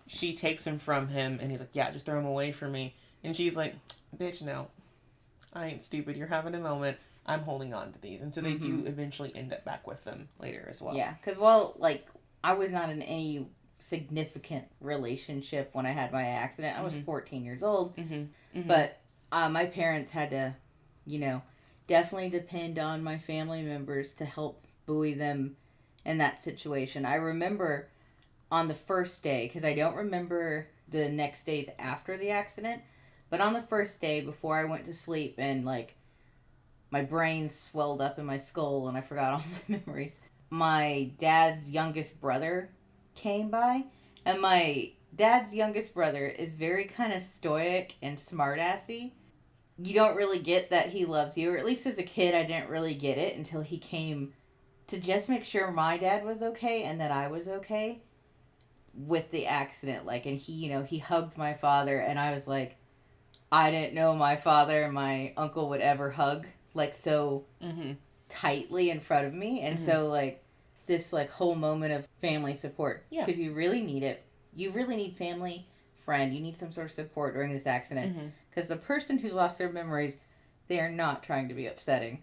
[SPEAKER 2] she takes them from him, and he's like, yeah, just throw them away for me. And she's like, bitch, no. I ain't stupid. You're having a moment. I'm holding on to these. And so they do eventually end up back with them later as well.
[SPEAKER 3] Yeah, because, I was not in any significant relationship when I had my accident. I was 14 years old. But my parents had to, definitely depend on my family members to help buoy them in that situation. I remember on the first day, because I don't remember the next days after the accident, but on the first day before I went to sleep and my brain swelled up in my skull and I forgot all my memories, my dad's youngest brother came by, and my dad's youngest brother is very kind of stoic and smartassy. You don't really get that he loves you, or at least as a kid I didn't really get it until he came to just make sure my dad was okay and that I was okay with the accident. And he hugged my father, and I was like, I didn't know my father and my uncle would ever hug so tightly in front of me. And so this whole moment of family support, because you really need it. You really need family, friend. You need some sort of support during this accident, because the person who's lost their memories, they are not trying to be upsetting.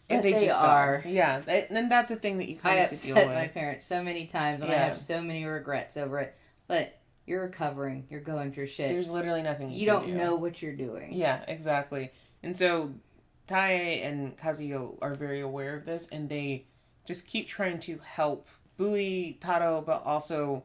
[SPEAKER 3] But they just are.
[SPEAKER 2] Yeah, and that's a thing that you kind of have to deal with.
[SPEAKER 3] I upset my parents so many times, and I have so many regrets over it. But you're recovering. You're going through shit.
[SPEAKER 2] There's literally nothing you
[SPEAKER 3] can
[SPEAKER 2] do.
[SPEAKER 3] You don't know what you're doing.
[SPEAKER 2] Yeah, exactly. And so Tae and Kazuyo are very aware of this, and they just keep trying to help buoy Taro, but also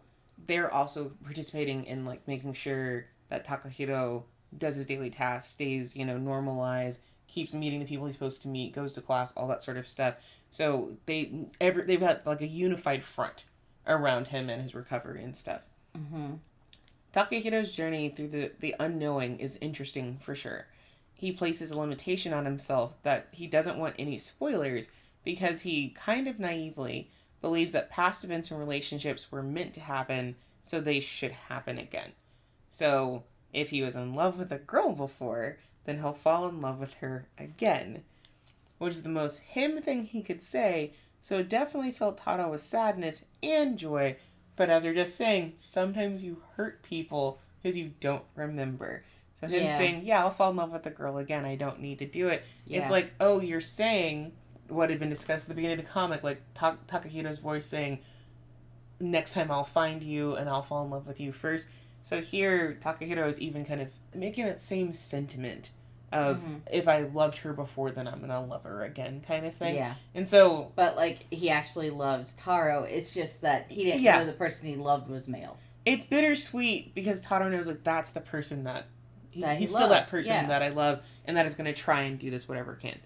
[SPEAKER 2] they're also participating in making sure that Takahiro does his daily tasks, stays, normalized, keeps meeting the people he's supposed to meet, goes to class, all that sort of stuff. So they've had a unified front around him and his recovery and stuff. Takehiro's journey through the unknowing is interesting for sure. He places a limitation on himself that he doesn't want any spoilers, because he kind of naively believes that past events and relationships were meant to happen, so they should happen again. So if he was in love with a girl before, then he'll fall in love with her again, which is the most him thing he could say. So it definitely filled Taro with sadness and joy, but as we're just saying, sometimes you hurt people because you don't remember. So him saying, I'll fall in love with the girl again, I don't need to do it. Yeah. It's you're saying what had been discussed at the beginning of the comic, Takehiro's voice saying, next time I'll find you and I'll fall in love with you first. So here, Takahiro is even kind of making that same sentiment of, if I loved her before, then I'm gonna love her again, kind of thing. Yeah. And so...
[SPEAKER 3] But, he actually loves Taro. It's just that he didn't know the person he loved was male.
[SPEAKER 2] It's bittersweet, because Taro knows, that's the person that... He's still that person that I love, and that is going to try and do this whatever can.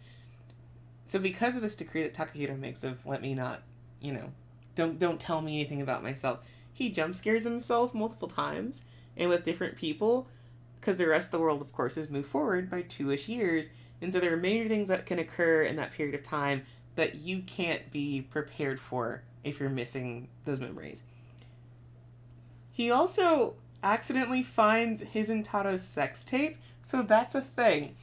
[SPEAKER 2] So because of this decree that Takahiro makes of, let me not, don't tell me anything about myself, he jump scares himself multiple times, and with different people, because the rest of the world, of course, has moved forward by 2-ish years, and so there are major things that can occur in that period of time that you can't be prepared for if you're missing those memories. He also accidentally finds his and Taro's sex tape, so that's a thing.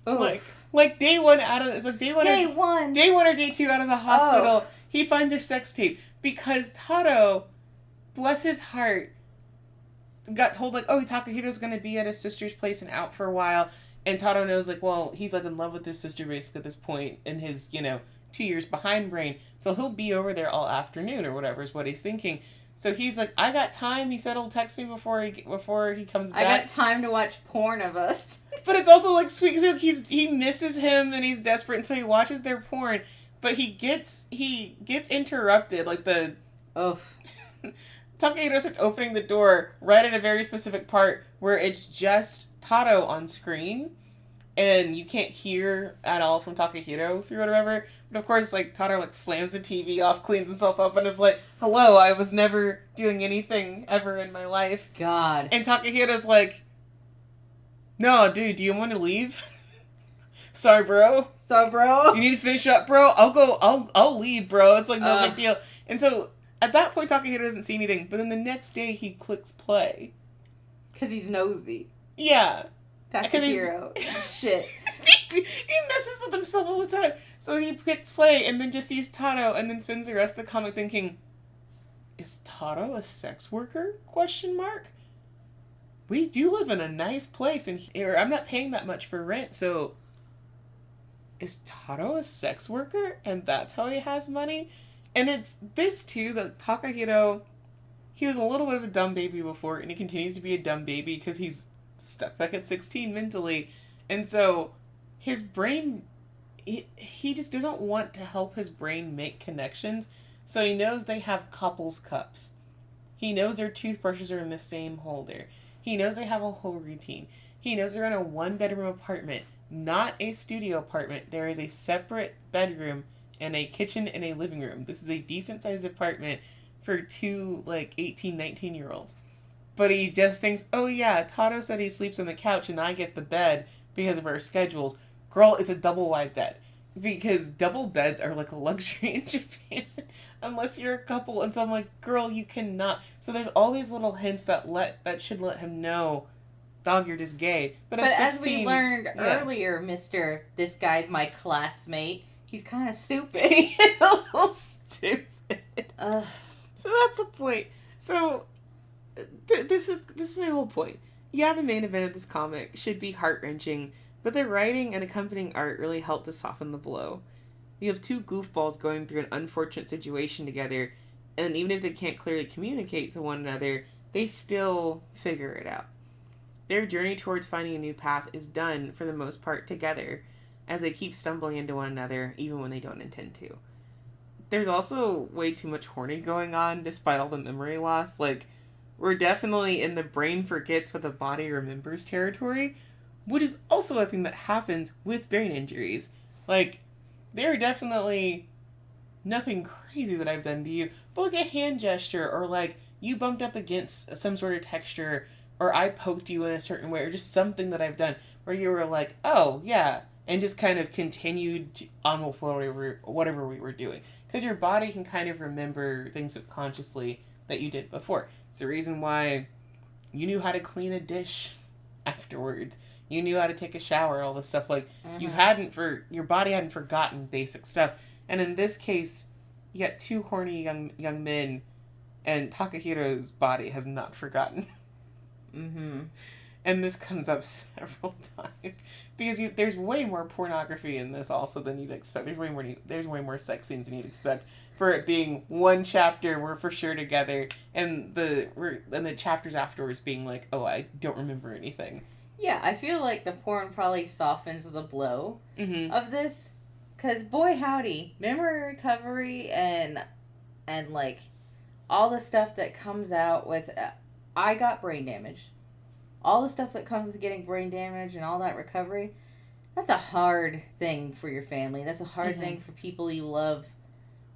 [SPEAKER 2] Oof. Day one out of day one or day two out of the hospital, he finds her sex tape because Taro, bless his heart, got told Takahiro's gonna be at his sister's place and out for a while, and Taro knows he's in love with his sister basically at this point in his 2 years behind brain, so he'll be over there all afternoon or whatever is what he's thinking. So he's I got time. He said he'll text me before he comes back.
[SPEAKER 3] I got time to watch porn of us.
[SPEAKER 2] But it's also sweet. So he misses him and he's desperate, and so he watches their porn. But he gets interrupted. Takahiro starts opening the door right at a very specific part where it's just Taro on screen, and you can't hear at all from Takahiro through it or whatever. But of course, Taro, slams the TV off, cleans himself up, and is hello, I was never doing anything ever in my life.
[SPEAKER 3] God.
[SPEAKER 2] And Takehiro's no, dude, do you want to leave? Sorry, bro. Do you need to finish up, bro? I'll leave, bro. It's no big deal. And so, at that point, Takahiro doesn't see anything, but then the next day, he clicks play.
[SPEAKER 3] Because he's nosy.
[SPEAKER 2] Yeah.
[SPEAKER 3] Takahiro. Shit.
[SPEAKER 2] He messes with himself all the time. So he clicks play and then just sees Taro and then spends the rest of the comic thinking, is Taro a sex worker? ? We do live in a nice place and I'm not paying that much for rent, so is Taro a sex worker? And that's how he has money? And it's this, too, that Takahiro, he was a little bit of a dumb baby before, and he continues to be a dumb baby because he's stuck back at 16 mentally. And so his brain, he just doesn't want to help his brain make connections. So he knows they have couples cups. He knows their toothbrushes are in the same holder. He knows they have a whole routine. He knows they're in a one-bedroom apartment, not a studio apartment. There is a separate bedroom and a kitchen and a living room. This is a decent-sized apartment for two, 18, 19-year-olds. But he just thinks, oh yeah, Taro said he sleeps on the couch and I get the bed because of our schedules. Girl, it's a double-wide bed. Because double beds are like a luxury in Japan. Unless you're a couple. And so I'm like, girl, you cannot. So there's all these little hints that should let him know, dog, you're just gay. But at 16,
[SPEAKER 3] as we learned earlier, Mr. This guy's my classmate, he's kind of stupid.
[SPEAKER 2] He's a little stupid. So that's the point. So this is my whole point. Yeah, the main event of this comic should be heart-wrenching, but the writing and accompanying art really helped to soften the blow. You have two goofballs going through an unfortunate situation together, and even if they can't clearly communicate to one another, they still figure it out. Their journey towards finding a new path is done, for the most part, together, as they keep stumbling into one another, even when they don't intend to. There's also way too much horny going on, despite all the memory loss. We're definitely in the brain forgets what the body remembers territory, which is also a thing that happens with brain injuries. There are definitely nothing crazy that I've done to you, but a hand gesture, or you bumped up against some sort of texture, or I poked you in a certain way, or just something that I've done where you were like, oh, yeah, and just kind of continued on with whatever we were doing. Because your body can kind of remember things subconsciously that you did before. It's the reason why you knew how to clean a dish afterwards. You knew how to take a shower, all this stuff. Your body hadn't forgotten basic stuff. And in this case, you got two horny young men, and Takahiro's body has not forgotten.
[SPEAKER 3] Mm-hmm.
[SPEAKER 2] And this comes up several times. Because there's way more pornography in this also than you'd expect. There's way more sex scenes than you'd expect. For it being one chapter, we're for sure together, and the chapters afterwards being like, oh, I don't remember anything.
[SPEAKER 3] Yeah, I feel like the porn probably softens the blow of this. Because, boy howdy, memory recovery and all the stuff that comes out with... I got brain damage. All the stuff that comes with getting brain damage and all that recovery, that's a hard thing for your family. That's a hard thing for people you love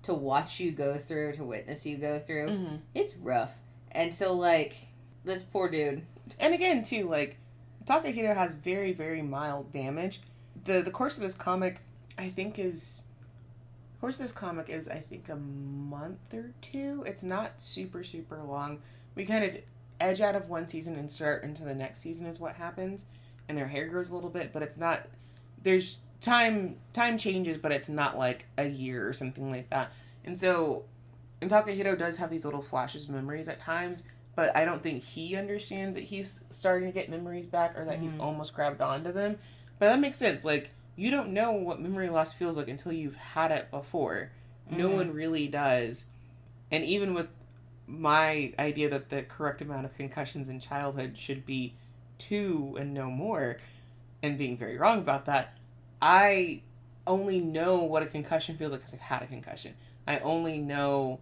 [SPEAKER 3] to watch you go through, to witness you go through. Mm-hmm. It's rough. And so, this poor dude.
[SPEAKER 2] And again, too, Takahiro has very, very mild damage. The course of this comic, I think, is a month or two. It's not super, super long. We kind of edge out of one season and start into the next season is what happens. And their hair grows a little bit, but it's not... There's time changes, but it's not a year or something like that. And so, and Takahiro does have these little flashes of memories at times, but I don't think he understands that he's starting to get memories back or that he's almost grabbed onto them. But that makes sense. You don't know what memory loss feels like until you've had it before. No one really does. And even with my idea that the correct amount of concussions in childhood should be 2 and no more, and being very wrong about that, I only know what a concussion feels like because I've had a concussion. I only know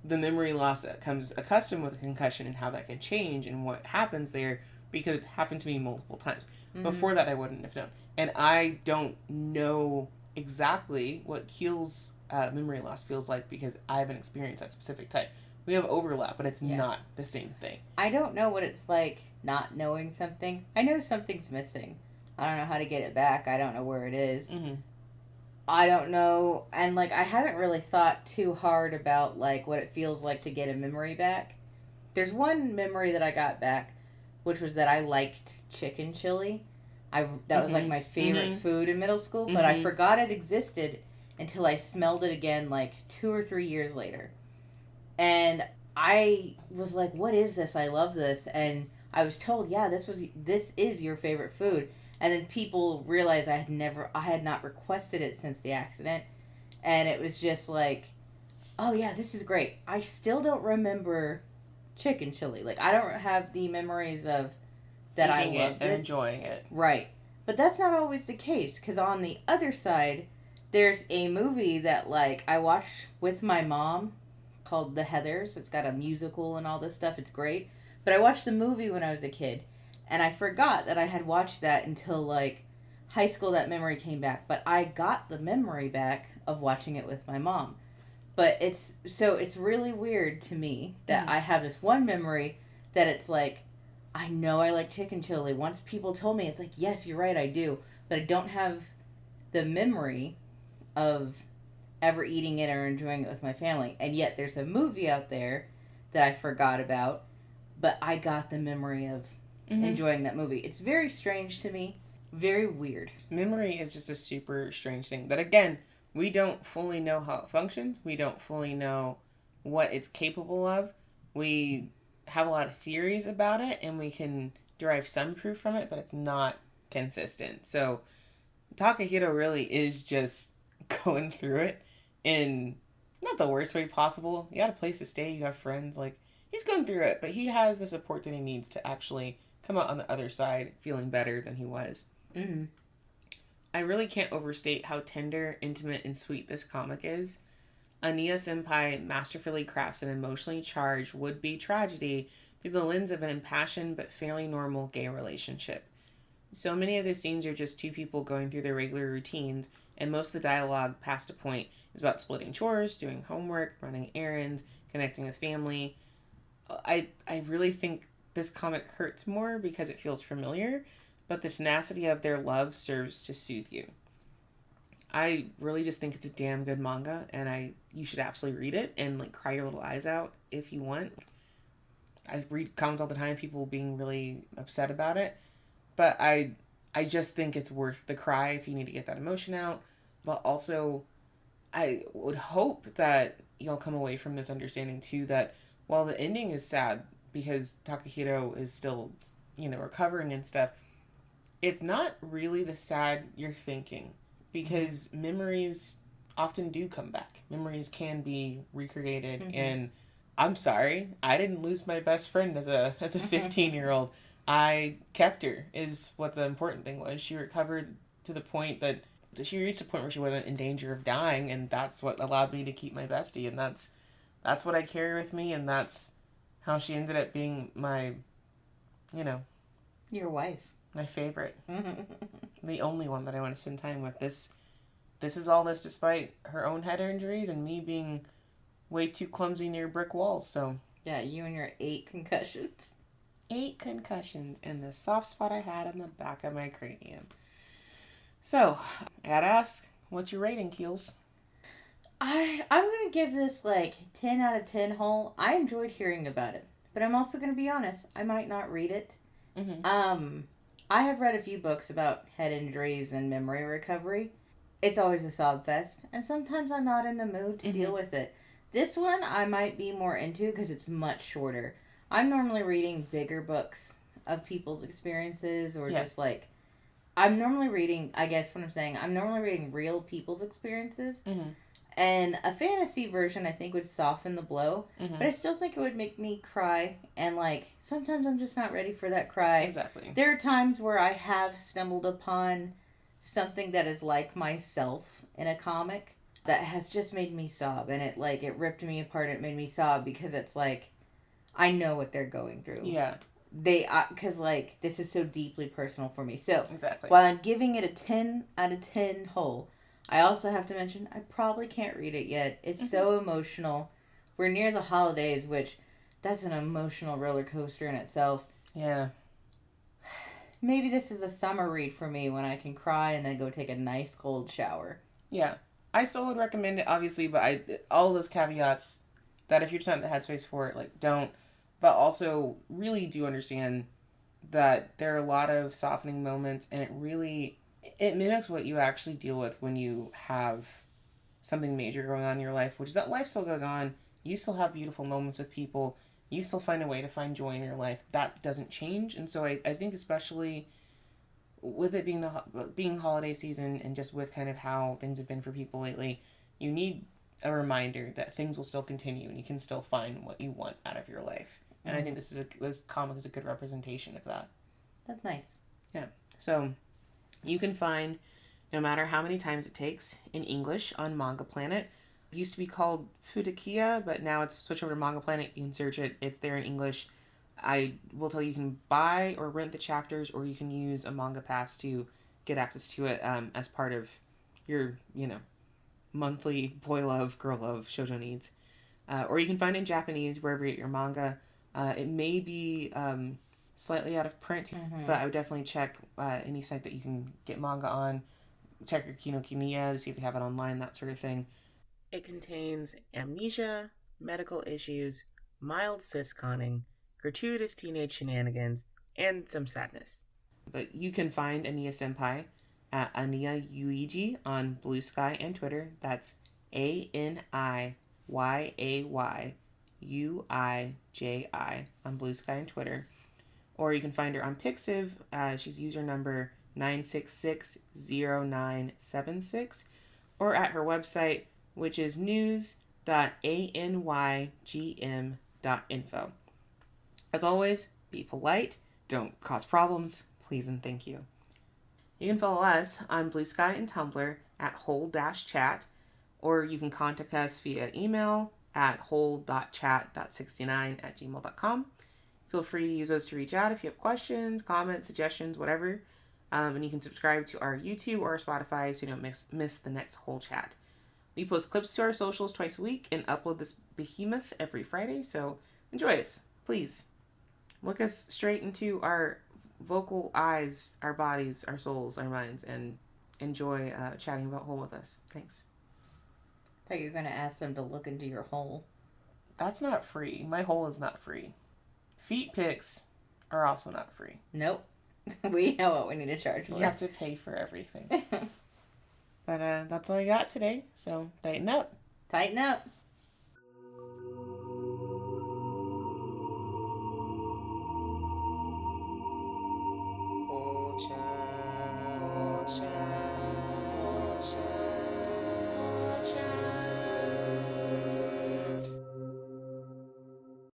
[SPEAKER 2] the memory loss that comes accustomed with a concussion and how that can change and what happens there because it's happened to me multiple times. Before that, I wouldn't have known. And I don't know exactly what Keelz memory loss feels like because I haven't experienced that specific type. We have overlap, but it's not the same thing.
[SPEAKER 3] I don't know what it's like not knowing something. I know something's missing. I don't know how to get it back. I don't know where it is. Mm-hmm. I don't know. And, I haven't really thought too hard about, what it feels like to get a memory back. There's one memory that I got back, which was that I liked chicken chili. That was, my favorite food in middle school, but I forgot it existed until I smelled it again, 2 or 3 years later. And I was like, what is this? I love this. And I was told, yeah, this is your favorite food. And then people realized I had not requested it since the accident. And it was just like, oh yeah, this is great. I still don't remember chicken chili. Like, I don't have the memories of that
[SPEAKER 2] Eating
[SPEAKER 3] I loved
[SPEAKER 2] and
[SPEAKER 3] it.
[SPEAKER 2] enjoying it.
[SPEAKER 3] Right. But that's not always the case, because on the other side, there's a movie that, like, I watched with my mom called The Heathers. It's got a musical and all this stuff. It's great. But I watched the movie when I was a kid, and I forgot that I had watched that until, like, high school. That memory came back. But I got the memory back of watching it with my mom. But it's really weird to me that I have this one memory that it's like, I know I like chicken chili. Once people told me, it's like, yes, you're right, I do. But I don't have the memory of ever eating it or enjoying it with my family. And yet there's a movie out there that I forgot about, but I got the memory of enjoying that movie. It's very strange to me. Very weird.
[SPEAKER 2] Memory is just a super strange thing. But again, we don't fully know how it functions. We don't fully know what it's capable of. We have a lot of theories about it, and we can derive some proof from it, but it's not consistent. So Takahito really is just going through it in not the worst way possible. You got a place to stay, you have friends, like, he's going through it, but he has the support that he needs to actually come out on the other side feeling better than he was.
[SPEAKER 3] Mm-hmm.
[SPEAKER 2] I really can't overstate how tender, intimate, and sweet this comic is. Aniya Senpai masterfully crafts an emotionally charged would-be tragedy through the lens of an impassioned but fairly normal gay relationship. So many of the scenes are just two people going through their regular routines, and most of the dialogue past a point is about splitting chores, doing homework, running errands, connecting with family. I really think this comic hurts more because it feels familiar, but the tenacity of their love serves to soothe you. I really just think it's a damn good manga, and you should absolutely read it and, like, cry your little eyes out if you want. I read comments all the time, people being really upset about it, but I just think it's worth the cry if you need to get that emotion out. But also, I would hope that you'll come away from this understanding too that while the ending is sad because Takahito is still, recovering and stuff, it's not really the sad you're thinking, because memories often do come back. Memories can be recreated, and I'm sorry, I didn't lose my best friend as a 15-year-old. I kept her, is what the important thing was. She recovered to the point that she reached a point where she wasn't in danger of dying, and that's what allowed me to keep my bestie, and that's what I carry with me, and that's how she ended up being my,
[SPEAKER 3] Your wife.
[SPEAKER 2] My favorite. The only one that I want to spend time with. This is all this despite her own head injuries and me being way too clumsy near brick walls, so.
[SPEAKER 3] Yeah, you and your 8 concussions.
[SPEAKER 2] 8 concussions and the soft spot I had on the back of my cranium. So, I gotta ask, what's your rating, Keelz?
[SPEAKER 3] I'm going to give this, 10 out of 10 whole. I enjoyed hearing about it, but I'm also going to be honest, I might not read it. I have read a few books about head injuries and memory recovery. It's always a sob fest, and sometimes I'm not in the mood to deal with it. This one I might be more into because it's much shorter. I'm normally reading bigger books of people's experiences, or just I'm normally reading, I guess what I'm saying, I'm normally reading real people's experiences. And a fantasy version, I think, would soften the blow. But I still think it would make me cry. And, sometimes I'm just not ready for that cry.
[SPEAKER 2] Exactly.
[SPEAKER 3] There are times where I have stumbled upon something that is like myself in a comic that has just made me sob. And it ripped me apart. It made me sob because it's I know what they're going through.
[SPEAKER 2] Yeah.
[SPEAKER 3] Because, this is so deeply personal for me. So,
[SPEAKER 2] exactly.
[SPEAKER 3] While I'm giving it a 10 out of 10 whole, I also have to mention, I probably can't read it yet. It's so emotional. We're near the holidays, which, that's an emotional roller coaster in itself.
[SPEAKER 2] Yeah.
[SPEAKER 3] Maybe this is a summer read for me when I can cry and then go take a nice cold shower.
[SPEAKER 2] Yeah. I still would recommend it, obviously, but all those caveats that if you're just not in the headspace for it, don't. But also, really do understand that there are a lot of softening moments, and it mimics what you actually deal with when you have something major going on in your life, which is that life still goes on. You still have beautiful moments with people. You still find a way to find joy in your life. That doesn't change. And so I think especially with it being holiday season, and just with kind of how things have been for people lately, you need a reminder that things will still continue and you can still find what you want out of your life. And I think this comic is a good representation of that.
[SPEAKER 3] That's nice.
[SPEAKER 2] Yeah. So you can find, no matter how many times it takes, in English on Manga Planet. It used to be called Fudakiya, but now it's switched over to Manga Planet. You can search it. It's there in English. I will tell you can buy or rent the chapters, or you can use a manga pass to get access to it as part of your, monthly boy love, girl love, shoujo needs. Or you can find it in Japanese wherever you get your manga. It may be slightly out of print, but I would definitely check any site that you can get manga on. Check your Kinokuniya to see if they have it online, that sort of thing.
[SPEAKER 1] It contains amnesia, medical issues, mild cis-conning, gratuitous teenage shenanigans, and some sadness.
[SPEAKER 2] But you can find Aniya Senpai at Aniya Yuiji on Bluesky and Twitter. That's ANIYAYUIJI on Bluesky and Twitter. Or you can find her on Pixiv. She's user number 9660976. Or at her website, which is news.anygm.info. As always, be polite, don't cause problems, please and thank you. You can follow us on Bluesky and Tumblr at whole-chat, or you can contact us via email at whole.chat.69@gmail.com. Feel free to use those to reach out if you have questions, comments, suggestions, whatever. And you can subscribe to our YouTube or our Spotify so you don't miss the next whole chat. We post clips to our socials twice a week and upload this behemoth every Friday, so enjoy us, please. Look us straight into our vocal eyes, our bodies, our souls, our minds, and enjoy chatting about Whole with us. Thanks.
[SPEAKER 3] I thought you were going to ask them to look into your hole.
[SPEAKER 2] That's not free. My hole is not free. Feet pics are also not free.
[SPEAKER 3] Nope. We know what we need to charge for.
[SPEAKER 2] You have to pay for everything. But that's all I got today, so tighten up.
[SPEAKER 3] Tighten up.